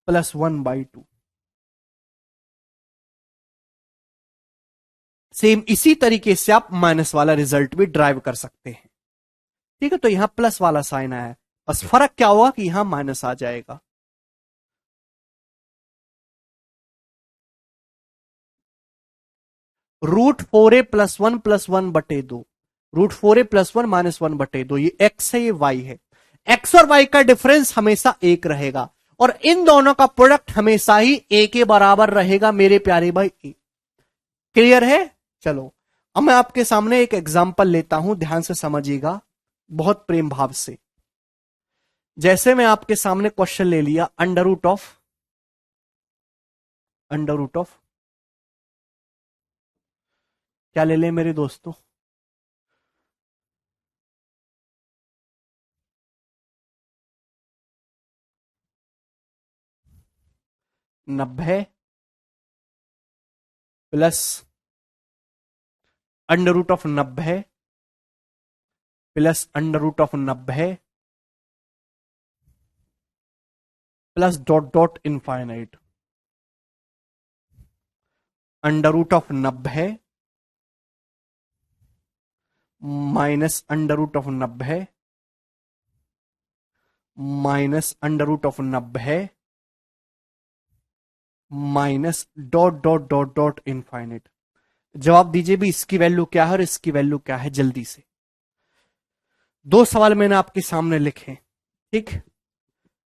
+ 1/2। सेम इसी तरीके से आप माइनस वाला रिजल्ट भी ड्राइव कर सकते हैं, ठीक है। तो यहां प्लस वाला साइन आया है, बस फर्क क्या होगा कि यहां माइनस आ जाएगा। √4a + 1 + 1/2, √4a + 1 - 1/2, ये x है ये y है। x और y का डिफरेंस हमेशा 1 रहेगा और इन दोनों का प्रोडक्ट हमेशा ही a के बराबर रहेगा मेरे प्यारे भाई a। क्लियर है। चलो अब मैं आपके सामने एक एग्जांपल लेता हूं, ध्यान से समझिएगा, बहुत प्रेम भाव से। जैसे मैं आपके सामने क्वेश्चन ले लिया, अंडर रूट ऑफ क्या ले लें मेरे दोस्तों, 90 plus under root of 90 plus under root of 90 plus dot dot infinite, under root of 90 minus under root of 90 minus under root of 90 minus dot dot dot dot infinite. जवाब दीजिए भी, इसकी value क्या है और इसकी वैल्यू क्या है, जल्दी से। दो सवाल मैंने आपके सामने लिखे, ठीक।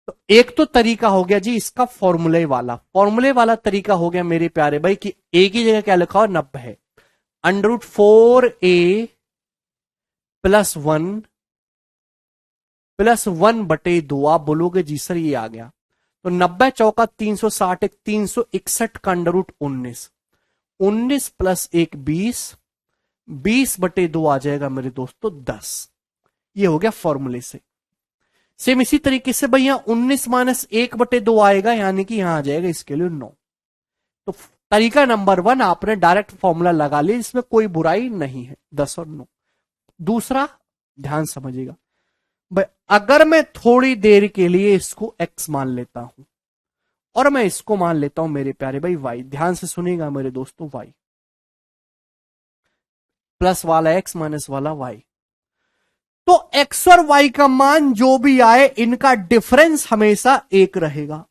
तो एक तो तरीका हो गया जी इसका फॉर्मूले वाला तरीका हो गया मेरे प्यारे भाई कि ए की जगह क्या लिखा हो, 90 अंडर रूट 4a + 1 + 1/2। आप बोलोगे जी सर ये आ गया, तो 90 चौका 360, 361 का अंडर रूट 19, 19 + 1 20, 20/2 आ जाएगा मेरे दोस्तों 10। ये हो गया फॉर्मूले से। सेम इसी तरीके से भैया 19 - 1/2 आएगा, यानी कि यहां आ जाएगा इसके लिए 9। तो तरीका नंबर 1 आपने डायरेक्ट फॉर्मूला लगा लिया, इसमें कोई बुराई नहीं है, 10 और 9। दूसरा ध्यान समझिएगा भाई, अगर मैं थोड़ी देर के लिए इसको x मान लेता हूं और मैं इसको मान लेता हूं मेरे प्यारे भाई y, ध्यान से सुनिएगा मेरे दोस्तों, y प्लस वाला x माइनस वाला y, तो x और y का मान जो भी आए इनका डिफरेंस हमेशा 1 रहेगा।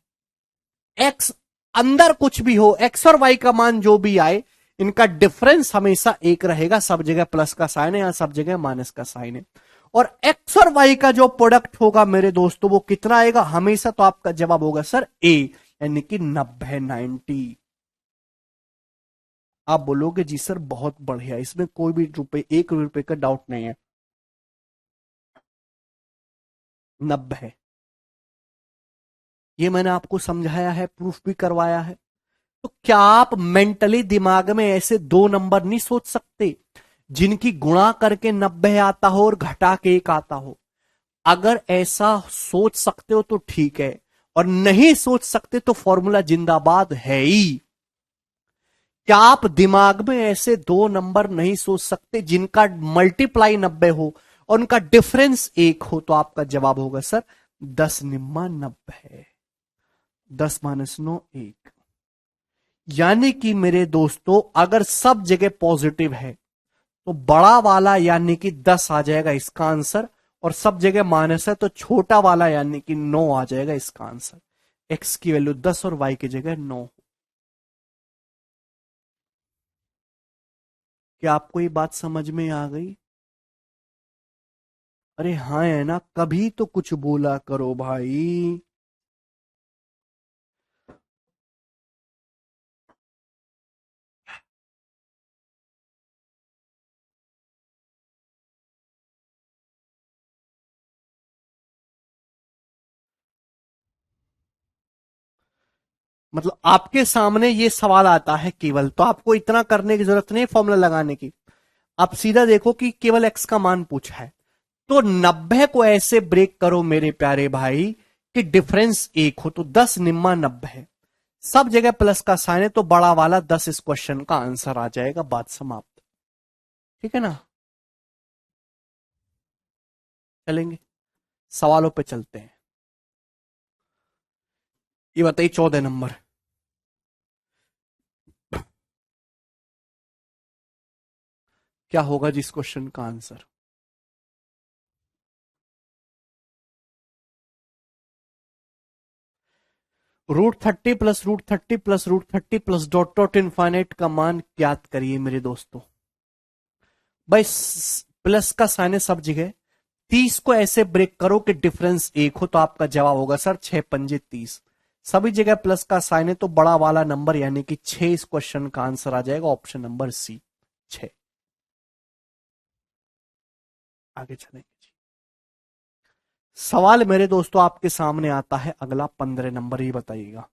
x अंदर कुछ भी हो, x और y का मान जो भी आए इनका डिफरेंस हमेशा 1 रहेगा। सब जगह प्लस का साइन है, यहां सब जगह माइनस का साइन है। और x और y का जो प्रोडक्ट होगा मेरे दोस्तों वो कितना आएगा हमेशा, तो आपका जवाब होगा सर a, यानी कि 90। आप बोलोगे जी सर बहुत बढ़िया, इसमें कोई भी ₹1 का डाउट नहीं है, 90। ये मैंने आपको समझाया है, प्रूफ भी करवाया है। तो क्या आप मेंटली दिमाग में ऐसे दो नंबर नहीं सोच सकते जिनकी गुणा करके 90 आता हो और घटा के 1 आता हो? अगर ऐसा सोच सकते हो तो ठीक है, और नहीं सोच सकते तो फॉर्मूला जिंदाबाद है ही। क्या आप दिमाग में ऐसे दो नंबर नहीं सोच सकते जिनका मल्टीप्लाई 90 हो और उनका डिफरेंस 1 हो? तो आपका जवाब होगा सर 10 निम्मा 90। 10 - 9 1। यानी कि मेरे दोस्तों अगर सब जगह पॉजिटिव है तो बड़ा वाला यानी कि 10 आ जाएगा इसका आंसर, और सब जगह माइनस है तो छोटा वाला यानी कि 9 आ जाएगा इसका आंसर। एक्स की वैल्यू 10 और वाई की जगह 9। क्या आपको ये बात समझ में आ गई? अरे हाँ है ना, कभी तो कुछ बोला करो भाई। मतलब आपके सामने ये सवाल आता है केवल, तो आपको इतना करने की जरूरत नहीं फॉर्मूला लगाने की। आप सीधा देखो कि केवल एक्स का मान पूछा है, तो 90 को ऐसे ब्रेक करो मेरे प्यारे भाई कि डिफरेंस 1 हो, तो 10 निम्मा 90। सब जगह प्लस का साइन है तो बड़ा वाला 10 इस क्वेश्चन का आंसर आ जाएगा। बात समाप्त। ठीक है ना? चलेंगे, सवालों पे चलते हैं। ये बताइए 14 नंबर। क्या होगा जिस क्वेश्चन का answer? √30 plus √30 plus √30 plus dot dot infinite का मान ज्ञात करिए मेरे दोस्तों। भाई प्लस का साइन है सब जगह, 30 को ऐसे ब्रेक करो कि डिफरेंस 1 हो, तो आपका जवाब होगा सर 6 × 5 = 30। सभी जगह प्लस का साइन है तो बड़ा वाला नंबर यानी कि 6 इस क्वेश्चन का आंसर आ जाएगा। Option number C, 6। आगे चलेंगे जी। सवाल मेरे दोस्तों आपके सामने आता है अगला 15 नंबर, ही बताइएगा।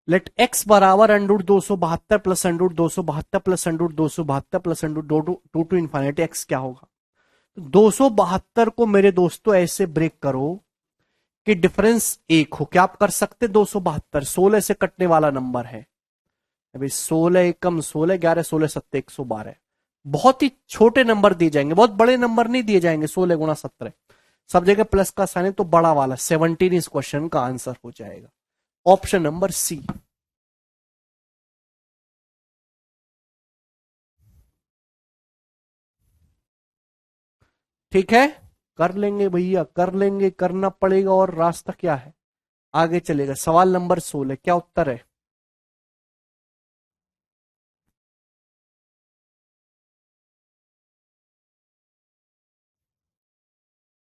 लेट एक्स बराबर √272 plus √272 plus √272 plus √2 to infinity x क्या होगा? 272 को मेरे दोस्तों ऐसे ब्रेक करो कि डिफरेंस 1 हो। क्या आप कर सकते? 272 16 से कटने वाला नंबर है। अभी 16 एकम 16, 11 16 सत्ते 112। बहुत ही छोटे नंबर दिए जाएंगे, बहुत बड़े नंबर नहीं दिए जाएंगे। 16 × 17 सब जगह प्लस का साइन है तो बड़ा वाला 17 इस क्वेश्चन का आंसर हो जाएगा। Option number C. ठीक है, कर लेंगे भैया, कर लेंगे, करना पड़ेगा, और रास्ता क्या है? आगे चलेगा। सवाल नंबर 16, क्या उत्तर है?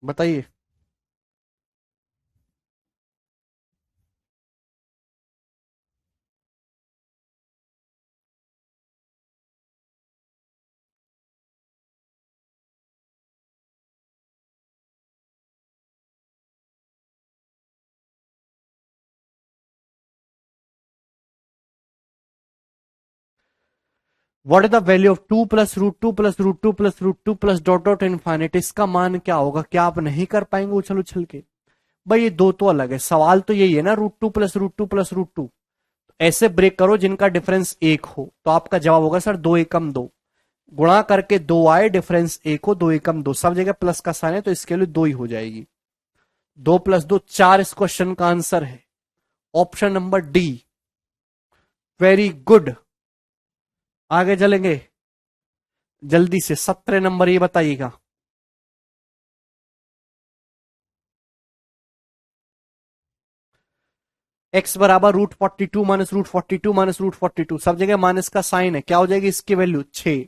बताइए। What is the value of 2 plus √2 plus √2 plus √2 plus dot dot infinite? इसका मान क्या होगा? क्या आप नहीं कर पाएंगे उछल उछल के? भाई ये दो तो अलग है, सवाल तो यही है ना, √2 प्लस √2 प्लस √2। ऐसे ब्रेक करो जिनका डिफरेंस 1 हो, तो आपका जवाब होगा सर 2 एकम 2। गुणा करके 2 आए, डिफरेंस 1 हो, 2 एकम 2, सब जगह प्लस का साइन है तो इसके लिए 2 ही हो जाएगी। 2 + 2 4 इस क्वेश्चन का आंसर है। Option number D. Very good. आगे चलेंगे जल्दी से। 17 नंबर ये बताइएगा। एक्स बराबर √42 माइनस √42 माइनस √42, सब जगह माइनस का साइन है, क्या हो जाएगी इसकी वैल्यू? 6।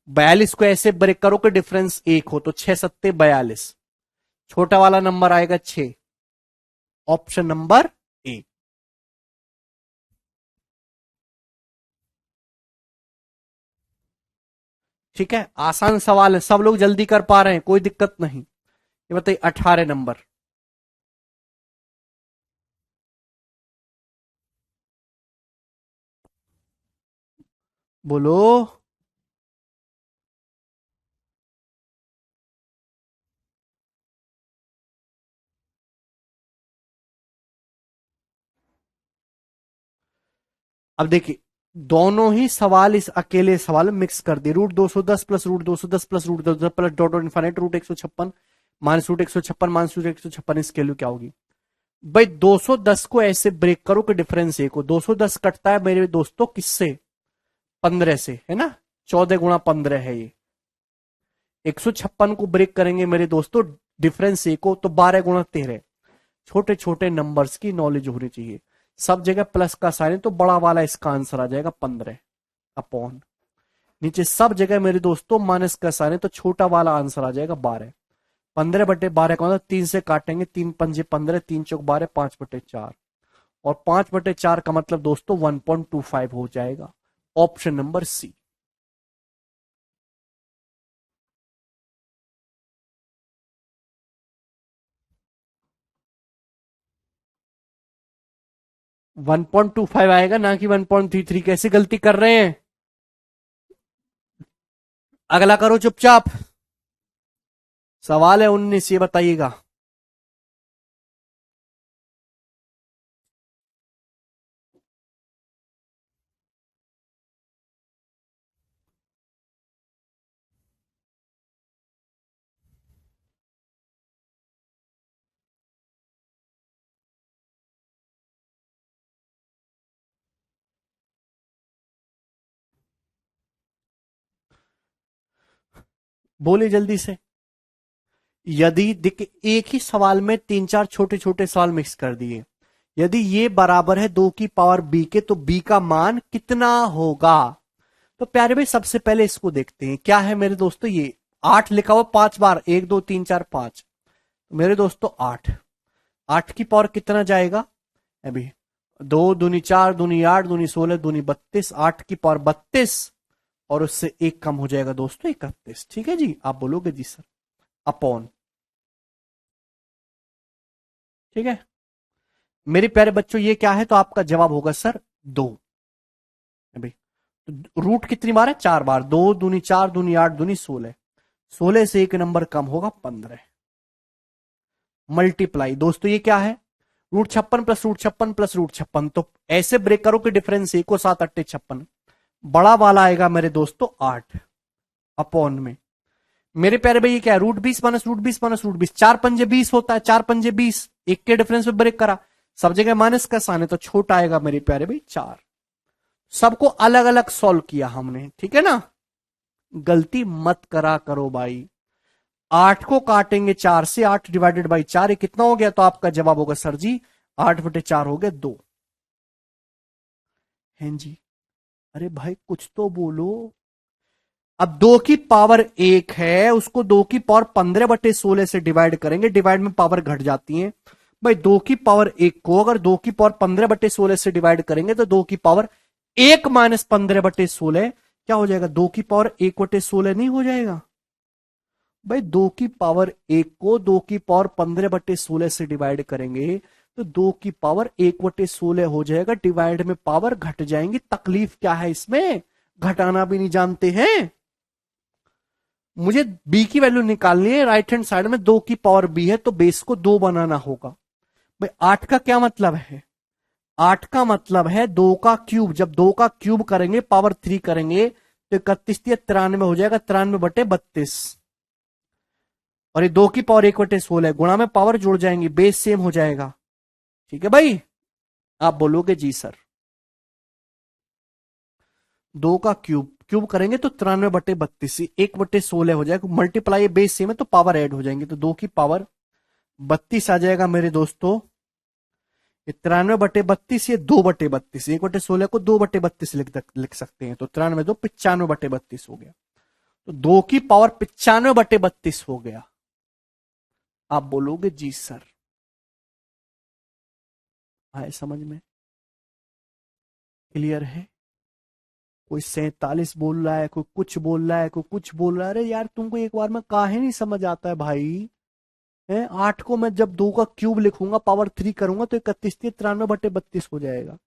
42 को ऐसे ब्रेक करो कि डिफरेंस 1 हो, तो 6 × 7 = 42। छोटा वाला नंबर आएगा 6। Option number A. ठीक है, आसान सवाल है, सब लोग जल्दी कर पा रहे हैं, कोई दिक्कत नहीं। ये बताइए 18 नंबर। बोलो। अब देखिए, दोनों ही सवाल इस अकेले सवाल में मिक्स कर दिए। √210 plus √210 plus √210 plus dot dot infinite √156 minus √156 minus √156, इसकी वैल्यू क्या होगी भाई? 210 को ऐसे ब्रेक करो कि डिफरेंस एक हो। 210 कटता है मेरे दोस्तों किससे? 15 से, है ना? 14 × 15 है ये। 156 को ब्रेक करेंगे मेरे दोस्तों, डिफरेंस एक हो तो 12 × 13। छोटे छोटे नंबर्स की नॉलेज होनी चाहिए। सब जगह प्लस का साइन है तो बड़ा वाला इसका आंसर आ जाएगा 15 अपॉन, नीचे सब जगह मेरे दोस्तों माइनस का साइन है तो छोटा वाला आंसर आ जाएगा 12। 15/12 का मतलब 3 से काटेंगे, 3×5 = 15, 3×4 = 12, 5/4, और 5/4 का मतलब दोस्तों 1.25 हो जाएगा। Option number C. One point two five आएगा ना कि 1.33। कैसे गलती कर रहे हैं? अगला करो चुपचाप। सवाल है 19, ये बताइएगा। बोले जल्दी से। यदि देखिए, एक ही सवाल में तीन चार छोटे छोटे सवाल मिक्स कर दिए। यदि ये बराबर है 2 की पावर b के, तो b का मान कितना होगा? तो प्यारे भाई सबसे पहले इसको देखते हैं। क्या है मेरे दोस्तों? ये 8 लिखा हुआ 5 बार, 1 2 3 4 5, मेरे दोस्तों 8। 8 की पावर कितना जाएगा अभी? 2 दूनी 4 दूनी 8 दूनी 16 दूनी 32, 8 की पावर 32, और उससे एक कम हो जाएगा दोस्तों 31। ठीक है जी, आप बोलोगे जी सर, अपॉन। ठीक है मेरे प्यारे बच्चों, ये क्या है? तो आपका जवाब होगा सर 2। अभी तो रूट कितनी बार है? 4 बार। 2 दूनी 4 दूनी 8 दूनी 16, 16 से एक नंबर कम होगा 15। मल्टीप्लाई दोस्तों, ये क्या है? √56 प्लस √56 प्लस √56, तो ऐसे ब्रेक करो कि डिफरेंस एक को, 7 8 56, बड़ा वाला आएगा मेरे दोस्तों 8 अपॉन में। मेरे प्यारे भाई ये क्या है? √20 माइनस √20 माइनस √20, 4×5 = 20 होता है। 4×5 = 20, एक के डिफरेंस में ब्रेक करा, सब जगह माइनस का साइन है तो छोटा आएगा मेरे प्यारे भाई 4। सबको अलग अलग सॉल्व किया हमने, ठीक है ना? गलती मत करा करो भाई। 8 को काटेंगे 4 से, 8/4 कितना हो गया? तो आपका जवाब होगा सर जी 8/4 हो गया 2। हैं जी? अरे भाई कुछ तो बोलो। अब 2 की पावर 1 है, उसको 2 की पावर 15/16 से डिवाइड करेंगे, डिवाइड में पावर घट जाती है भाई। 2 की पावर 1 को अगर 2 की पावर 15/16 से डिवाइड करेंगे तो 2 की पावर 1 माइनस 15/16 क्या हो जाएगा? 2 की पावर 1/16 नहीं हो जाएगा भाई? 2 की पावर 1 को 2 की पावर 15/16 से डिवाइड करेंगे तो 2 की पावर 1/16 हो जाएगा, डिवाइड में पावर घट जाएंगी। तकलीफ क्या है इसमें? घटाना भी नहीं जानते हैं? मुझे बी की वैल्यू निकालनी है। राइट हैंड साइड में 2 की पावर b है तो बेस को 2 बनाना होगा भाई। 8 का क्या मतलब है? 8 का मतलब है 2 का क्यूब। जब 2 का क्यूब करेंगे, पावर 3 करेंगे, तो 31 × 3 = 93 हो जाएगा, 93/32। और ये 2 की पावर 1/16 गुणा में पावर जुड़ जाएंगी, बेस सेम हो जाएगा। ठीक है भाई, आप बोलोगे जी सर। 2 का क्यूब क्यूब करेंगे तो 93/32, 1/16 हो जाएगा, मल्टीप्लाई बेस सेम है तो पावर ऐड हो जाएंगे, तो 2 की पावर 32 आ जाएगा मेरे दोस्तों। 93/32, ये 2/32, 1/16 को 2/32 लिख सकते हैं, तो 93 2 95/32 हो गया। तो 2 की पावर 95/32 हो गया। आप बोलोगे जी सर। आए समझ में? क्लियर है? कोई 47 बोल रहा है, कोई कुछ बोल रहा है, कोई कुछ बोल रहा है। अरे यार तुमको एक बार में काहे नहीं समझ आता है भाई? है 8 को मैं जब 2 का क्यूब लिखूंगा, पावर 3 करूंगा, तो 31 93/32 हो जाएगा।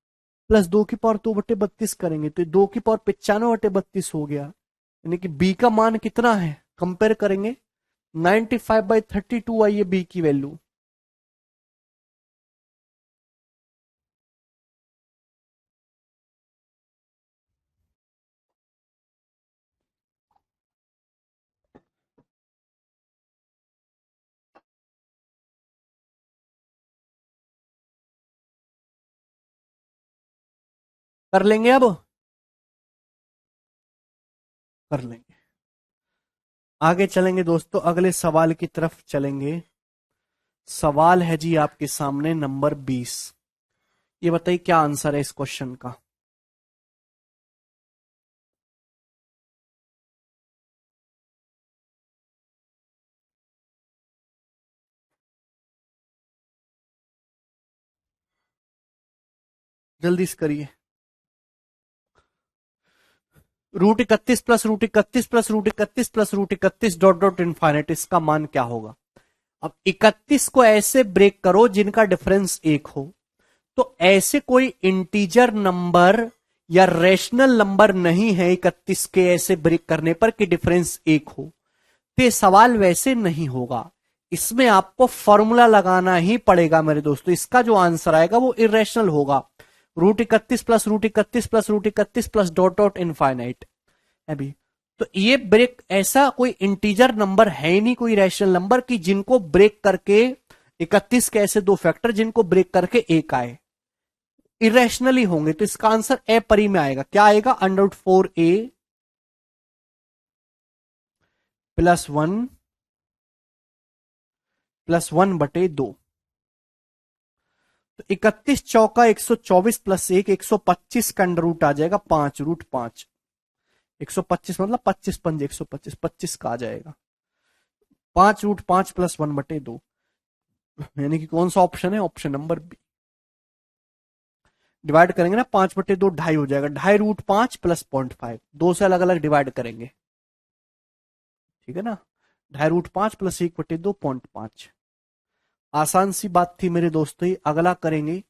प्लस 2 की पावर 2/32 करेंगे तो 2 की पावर 95/32 हो गया। यानी कि बी का मान कितना है? कंपेयर करेंगे, 95/32 आई है बी की वैल्यू। कर लेंगे अब, कर लेंगे। आगे चलेंगे दोस्तों, अगले सवाल की तरफ चलेंगे। सवाल है जी आपके सामने नंबर 20। ये बताइए क्या आंसर है इस क्वेश्चन का। जल्दी से करिए। √31 plus √31 plus √31 plus √31 dot dot infinite, इसका मान क्या होगा। अब 31 को ऐसे ब्रेक करो जिनका डिफरेंस 1 हो। तो ऐसे कोई इंटीजर नंबर या रेशनल नंबर नहीं है 31 के ऐसे ब्रेक करने पर कि डिफरेंस 1 हो। तो ये सवाल वैसे नहीं होगा, इसमें आपको फॉर्मूला लगाना ही पड़ेगा मेरे दोस्तों। इसका जो आंसर आएगा वो इरेशनल होगा। √31 plus √31 plus √31 plus dot dot infinite अभी। तो ये ब्रेक, ऐसा कोई इंटीजर नंबर है ही नहीं, कोई रैशनल नंबर की जिनको ब्रेक करके 31 के ऐसे दो फैक्टर जिनको ब्रेक करके एक आए, इरेशनली होंगे। तो इसका आंसर ए परी में आएगा। क्या आएगा, √4a +1 +1/2। तो 31 चौका 124 प्लस 1 125 का अंडर रूट आ जाएगा 5 √5। 125 मतलब 25 पंजे 125, 25 का आ जाएगा 5 √5 +1/2। यानी कि कौन सा ऑप्शन है, ऑप्शन नंबर बी। डिवाइड करेंगे ना 5/2, 2.5 हो जाएगा। 2.5 √5 +0.5, दो से अलग अलग डिवाइड करेंगे, ठीक है ना। 2.5 √5 प्लस 1/2 0.5। आसान सी बात थी मेरे दोस्तों। ही अगला करेंगे।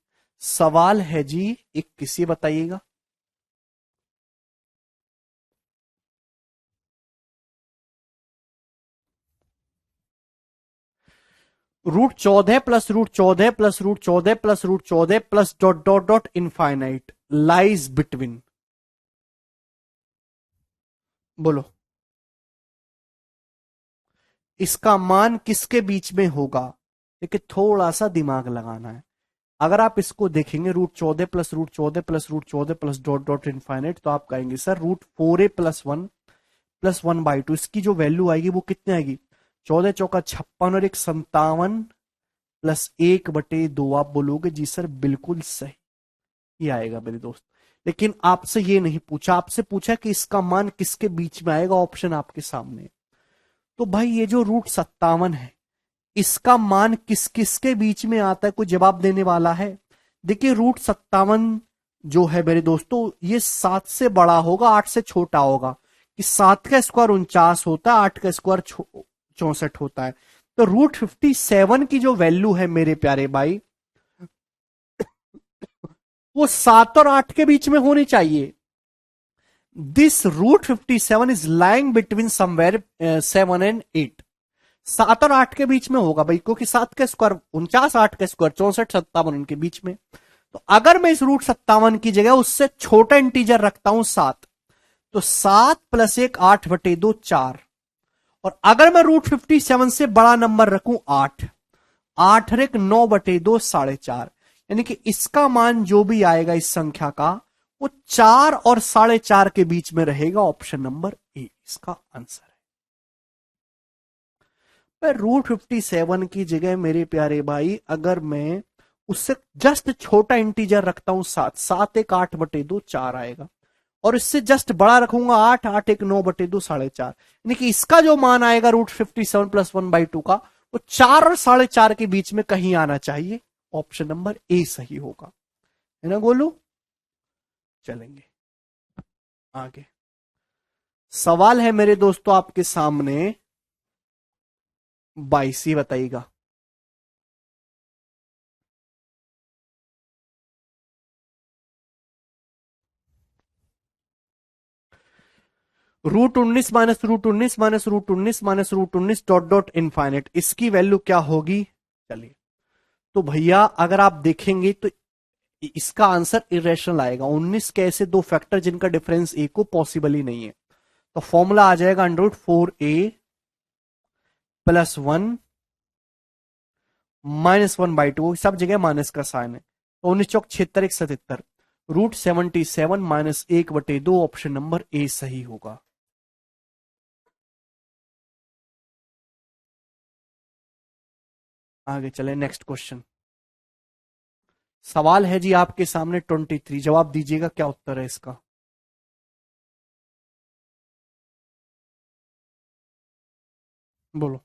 सवाल है जी 21, ये बताइएगा। √14 plus √14 plus √14 plus √14 plus dot dot dot infinite lies between. बोलो इसका मान किसके बीच में होगा। देखिए थोड़ा सा दिमाग लगाना है। अगर आप इसको देखेंगे √14 plus √14 plus √14 plus dot dot infinite, तो आप कहेंगे सर √4a +1 +1/2, इसकी जो वैल्यू आएगी वो कितनी आएगी, 14 चौका 56 और 1 57 +1/2। आप बोलोगे जी सर बिल्कुल सही, ये आएगा मेरे दोस्त। लेकिन आपसे ये नहीं पूछा, आपसे पूछा कि इसका मान किसके बीच में आएगा, ऑप्शन आपके सामने। तो भाई ये जो √57 है, इसका मान किस किसके बीच में आता है, कोई जवाब देने वाला है। देखिए √57 जो है मेरे दोस्तों, ये 7 से बड़ा होगा, 8 से छोटा होगा। कि 7 का स्क्वायर 49 होता है, 8 का स्क्वायर 64 होता है। तो √57 की जो वैल्यू है मेरे प्यारे भाई, वो 7 और 8 के बीच में होनी चाहिए। This √57 is lying between somewhere 7 and 8। 7 और 8 के बीच में होगा भाई, क्योंकि 7 का स्क्वायर 49, 8 का स्क्वायर 64, 57 उनके बीच में। तो अगर मैं इस √57 की जगह उससे छोटा इंटीजर रखता हूं 7, तो 7 + 1 8/2 4। और अगर मैं √57 से बड़ा नंबर रखूं 8, 8 और 1 9/2 4.5। यानी कि इसका मान जो भी आएगा इस संख्या का, वो 4 और 4.5 के बीच में रहेगा। ऑप्शन नंबर ए इसका आंसर है। पर √57 की जगह मेरे प्यारे भाई, अगर मैं उससे जस्ट छोटा इंटीजर रखता हूं 7, 7 1 8/2 4 आएगा। और इससे जस्ट बड़ा रखूंगा 8, 8 1 9/2 4.5। यानी कि इसका जो मान आएगा √57 +1/2 का, वो 4 और 4.5 के बीच में कहीं आना चाहिए। ऑप्शन नंबर ए सही होगा, है ना गोलू। चलेंगे आगे। सवाल है मेरे दोस्तों आपके सामने 22, बताइएगा। √19 -√19 -√19 -√19 डॉट डॉट इनफाइनाइट, इसकी वैल्यू क्या होगी। चलिए, तो भैया अगर आप देखेंगे तो इसका आंसर इरेशनल आएगा। 19 के ऐसे दो फैक्टर जिनका डिफरेंस ए को पॉसिबल ही नहीं है। तो फॉर्मूला आ जाएगा √4a +1 -1/2, सब जगह माइनस का साइन है। तो 19 चौक 76 1 77, √77 माइनस 1/2 ऑप्शन नंबर ए सही होगा। आगे चले नेक्स्ट क्वेश्चन। सवाल है जी आपके सामने 23, जवाब दीजिएगा क्या उत्तर है इसका। बोलो।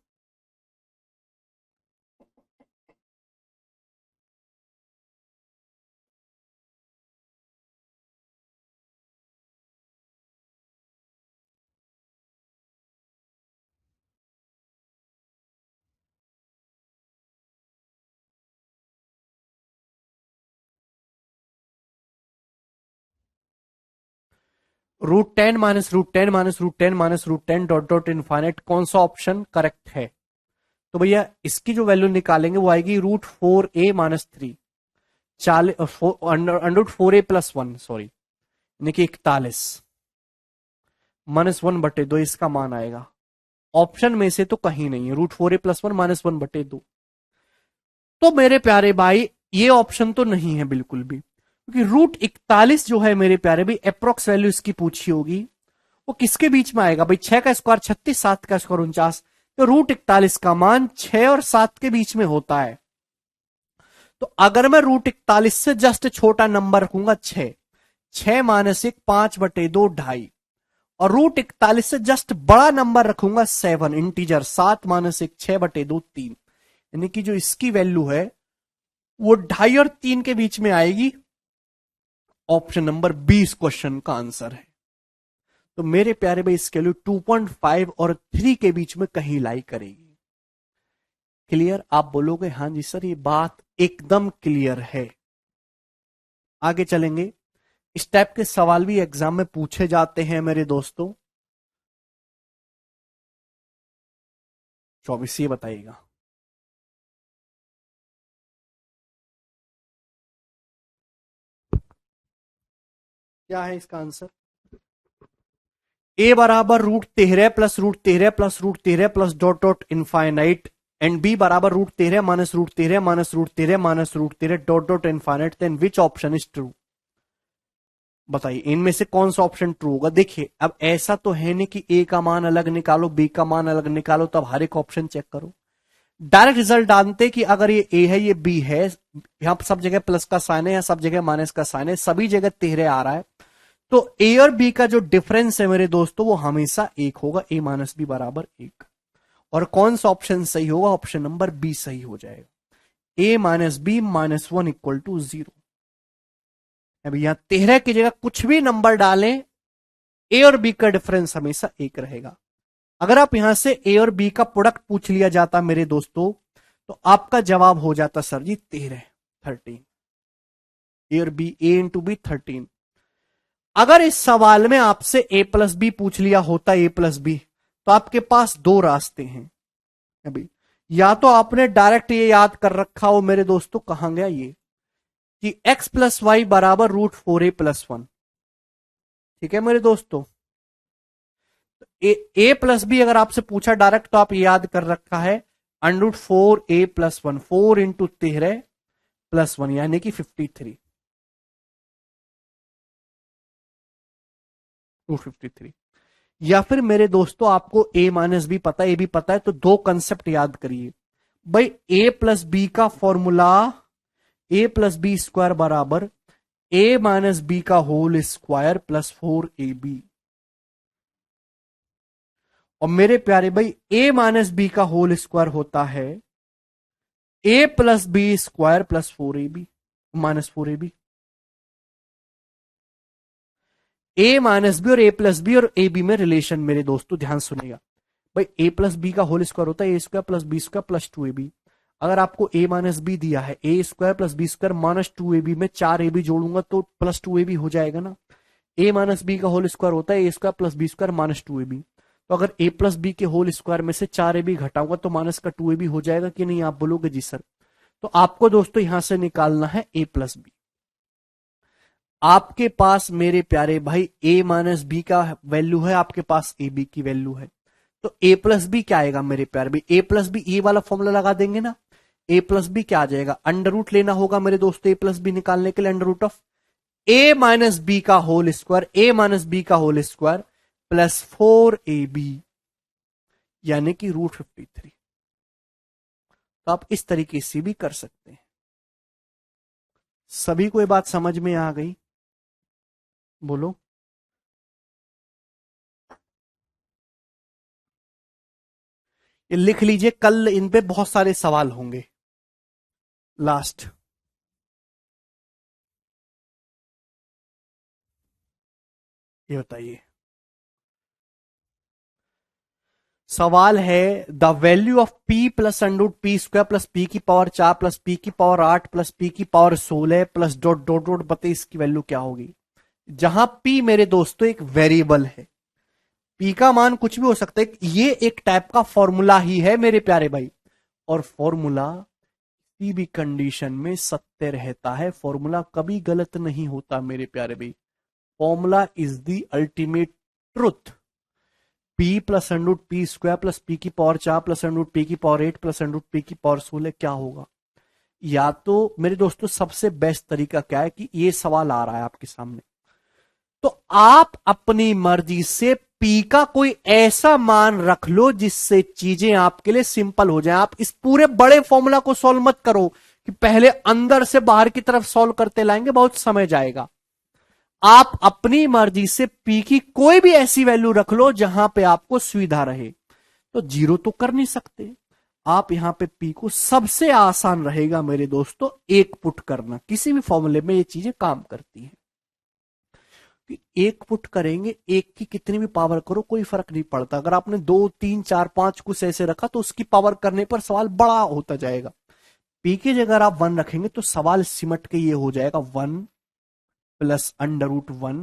√10 minus √10 minus √10 minus √10 dot dot infinite, कौन सा ऑप्शन करेक्ट है? तो भैया इसकी जो वैल्यू निकालेंगे वो आएगी √4a minus 3, 4a plus 1, sorry, यानी कि 41 -1/2 इसका मान आएगा। ऑप्शन में से तो कहीं नहीं है, √4a प्लस 1 -1/2। तो मेरे प्यारे भाई ये ऑप्शन तो नहीं है बिल्कुल भी, क्योंकि √41 जो है मेरे प्यारे भाई अप्रोक्स वैल्यू इसकी पूछी होगी, वो किसके बीच में आएगा भाई? 6 का स्क्वायर 36, 7 का स्क्वायर 49, तो √41 का मान 6 और 7 के बीच में होता है। तो अगर मैं √41 से जस्ट छोटा नंबर रखूंगा 6, 6 माइनस 1 5/2 2.5, और √41 से जस्ट बड़ा नंबर रखूंगा 7 इंटीजर 7 माइनस 1 6/2 3, यानी कि जो इसकी वैल्यू है वो 2.5 और 3 के बीच में आएगी। ऑप्शन नंबर 20 क्वेश्चन का आंसर है। तो मेरे प्यारे भाई इसके लिए 2.5 और 3 के बीच में कहीं लाई करेगी। क्लियर? आप बोलोगे हाँ जी सर ये बात एकदम क्लियर है। आगे चलेंगे। इस टाइप के सवाल भी एग्जाम में पूछे जाते हैं मेरे दोस्तों। 24 ये बताइएगा। क्या है इसका आंसर? ए बराबर √13 plus √13 plus √13 plus dot dot infinite, and b बराबर √13 minus √13 minus √13 minus √13 dot dot इनफाइनाइट, then which option is true? बताइए इनमें से कौन सा ऑप्शन ट्रू होगा। देखिए अब ऐसा तो है नहीं कि ए का मान अलग निकालो बी का मान अलग निकालो तब हर एक ऑप्शन चेक करो। डायरेक्ट रिजल्ट डालते कि अगर ये ए है ये बी है, यहां सब जगह प्लस का साइन है या सब जगह माइनस का साइन है, सभी जगह 13 आ रहा है, तो ए और बी का जो डिफरेंस है मेरे दोस्तों वो हमेशा 1 होगा, ए माइनस बी बराबर 1। और कौन सा ऑप्शन सही होगा? ऑप्शन नंबर बी सही हो जाएगा, a minus b minus 1 equal to 0। अभी यहां 13 की जगह कुछ भी नंबर डालें, ए और बी का डिफरेंस हमेशा 1 रहेगा। अगर आप यहां से ए और बी का प्रोडक्ट पूछ लिया जाता मेरे दोस्तों, तो आपका जवाब हो जाता सर जी 13 13, ए और बी, ए इंटू बी 13। अगर इस सवाल में आपसे ए प्लस बी पूछ लिया होता, ए प्लस बी, तो आपके पास दो रास्ते हैं अभी। या तो आपने डायरेक्ट ये याद कर रखा हो मेरे दोस्तों, कहां गया ये, कि x प्लस वाई बराबर √4a प्लस 1। ठीक है मेरे दोस्तों, ए प्लस बी अगर आपसे पूछा डायरेक्ट तो आप याद कर रखा है √4a प्लस 1, 4 इंटू 13 प्लस 1 यानी कि 53, 253। या फिर मेरे दोस्तों आपको ए माइनस बी पता है, ए भी पता है, तो दो कंसेप्ट याद करिए भाई। ए प्लस बी का formula a plus b square बराबर ए माइनस बी का होल स्क्वायर प्लस 4ab। और मेरे प्यारे भाई ए माइनस बी का होल स्क्वायर होता है a plus b square plus 4ab minus 4ab। A minus b और ए प्लस बी और ए बी में रिलेशन मेरे दोस्तों ध्यान सुनिएगा भाई। ए प्लस बी का होल स्क्वायर होता है a square plus b square plus 2ab। अगर आपको ए माइनस बी दिया है a square plus b square minus 2ab में 4ab जोड़ूंगा तो प्लस 2ab हो जाएगा ना। ए माइनस बी का होल स्क्वायर होता है a square plus b square minus 2ab। तो अगर ए प्लस बी के होल स्क्वायर में से 4ab घटाऊंगा तो माइनस का 2ab हो जाएगा कि नहीं? आप बोलोगे जी सर। तो आपको दोस्तों यहां से निकालना है ए प्लस बी। आपके पास मेरे प्यारे भाई ए माइनस बी का वैल्यू है, आपके पास ए बी की वैल्यू है, तो ए प्लस बी क्या आएगा मेरे प्यारे भाई? ए प्लस बी ए वाला फॉर्मूला लगा देंगे ना, ए प्लस बी क्या आ जाएगा? अंडर रूट लेना होगा मेरे दोस्तों ए प्लस बी निकालने के लिए, under root of a minus b का whole square, a minus b का होल स्क्वायर प्लस 4ab यानी कि √53। तो आप इस तरीके से भी कर सकते हैं। सभी को ये बात समझ में आ गई? बोलो। ये लिख लीजिए, कल इन पे बहुत सारे सवाल होंगे। लास्ट ये बताइए, सवाल है the value of p plus √p² plus p की पावर 4 प्लस p की पावर 8 प्लस p की power 16 plus dot dot dot बताइए इसकी वैल्यू क्या होगी। जहां p मेरे दोस्तों एक वेरिएबल है, p का मान कुछ भी हो सकता है, ये एक टाइप का फॉर्मूला ही है मेरे प्यारे भाई, और फॉर्मूला किसी भी कंडीशन में सत्य रहता है, फॉर्मूला कभी गलत नहीं होता मेरे प्यारे भाई। Formula is the ultimate truth. p plus √p² plus p की पावर 4 प्लस √p की पावर 8 प्लस √p की पावर 16 क्या होगा? या तो मेरे दोस्तों सबसे बेस्ट तरीका क्या है कि ये सवाल आ रहा है आपके सामने, तो आप अपनी मर्जी से p का कोई ऐसा मान रख लो जिससे चीजें आपके लिए सिंपल हो जाए। आप इस पूरे बड़े फॉर्मूला को सॉल्व मत करो कि पहले अंदर से बाहर की तरफ सॉल्व करते लाएंगे, बहुत समय जाएगा। आप अपनी मर्जी से p की कोई भी ऐसी वैल्यू रख लो जहां पे आपको सुविधा रहे। तो 0 तो कर नहीं सकते आप, यहां पे p को सबसे आसान रहेगा मेरे दोस्तों 1 पुट करना। किसी भी फॉर्मूले में ये चीजें काम करती हैं कि 1 पुट करेंगे, 1 की कितनी भी पावर करो कोई फर्क नहीं पड़ता। अगर आपने 2 3 4 5 कुछ ऐसे रखा तो उसकी पावर करने पर सवाल बड़ा होता जाएगा। p की जगह आप 1 रखेंगे तो सवाल सिमट के ये हो जाएगा 1 प्लस √1,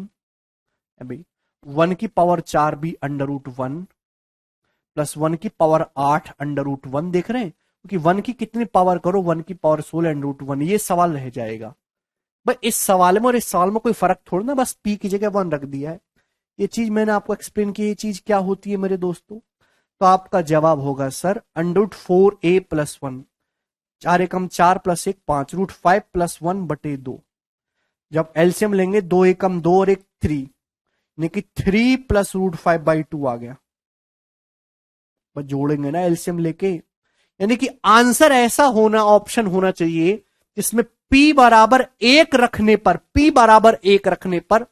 भाई 1 की पावर 4 भी √1 प्लस 1 की पावर 8 √1। देख रहे हैं, क्योंकि 1 की कितनी पावर करो 1 की पावर 16 √1, ये सवाल रह जाएगा भाई। इस सवाल में और इस सवाल में कोई फर्क थोड़ा ना, बस p की जगह 1 रख दिया है। ये चीज मैंने आपको एक्सप्लेन की, ये चीज क्या होती है मेरे दोस्तों। तो आपका जवाब होगा सर √4a प्लस 1, 4 एकम 4 प्लस 1 5, √5 प्लस 1 बटे 2। जब एलसीएम लेंगे 2 एकम 2 और 1 3, यानी कि 3 प्लस √5/2 आ गया। बस जोड़ेंगे ना एलसीएम लेके, यानी कि आंसर ऐसा होना, ऑप्शन होना चाहिए जिसमें p बराबर 1 रखने पर, p बराबर 1 रखने पर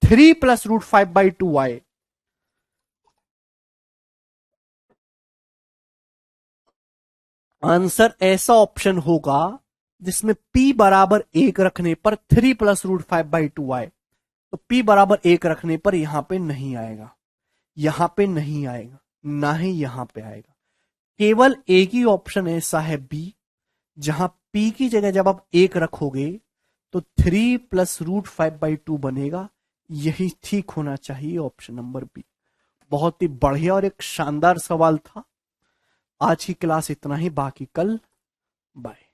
3 प्लस √5/2 आए। आंसर ऐसा ऑप्शन होगा जिसमें p बराबर 1 रखने पर 3 प्लस √5/2 आए। तो p बराबर 1 रखने पर यहां पे नहीं आएगा, यहां पे नहीं आएगा, ना ही यहां पे आएगा। केवल एक ही ऑप्शन ऐसा है बी, जहां p की जगह जब आप 1 रखोगे तो 3 प्लस √5/2 बनेगा। यही ठीक होना चाहिए, ऑप्शन नंबर बी। बहुत ही बढ़िया और एक शानदार सवाल था। आज की क्लास इतना ही, बाकी कल। बाय।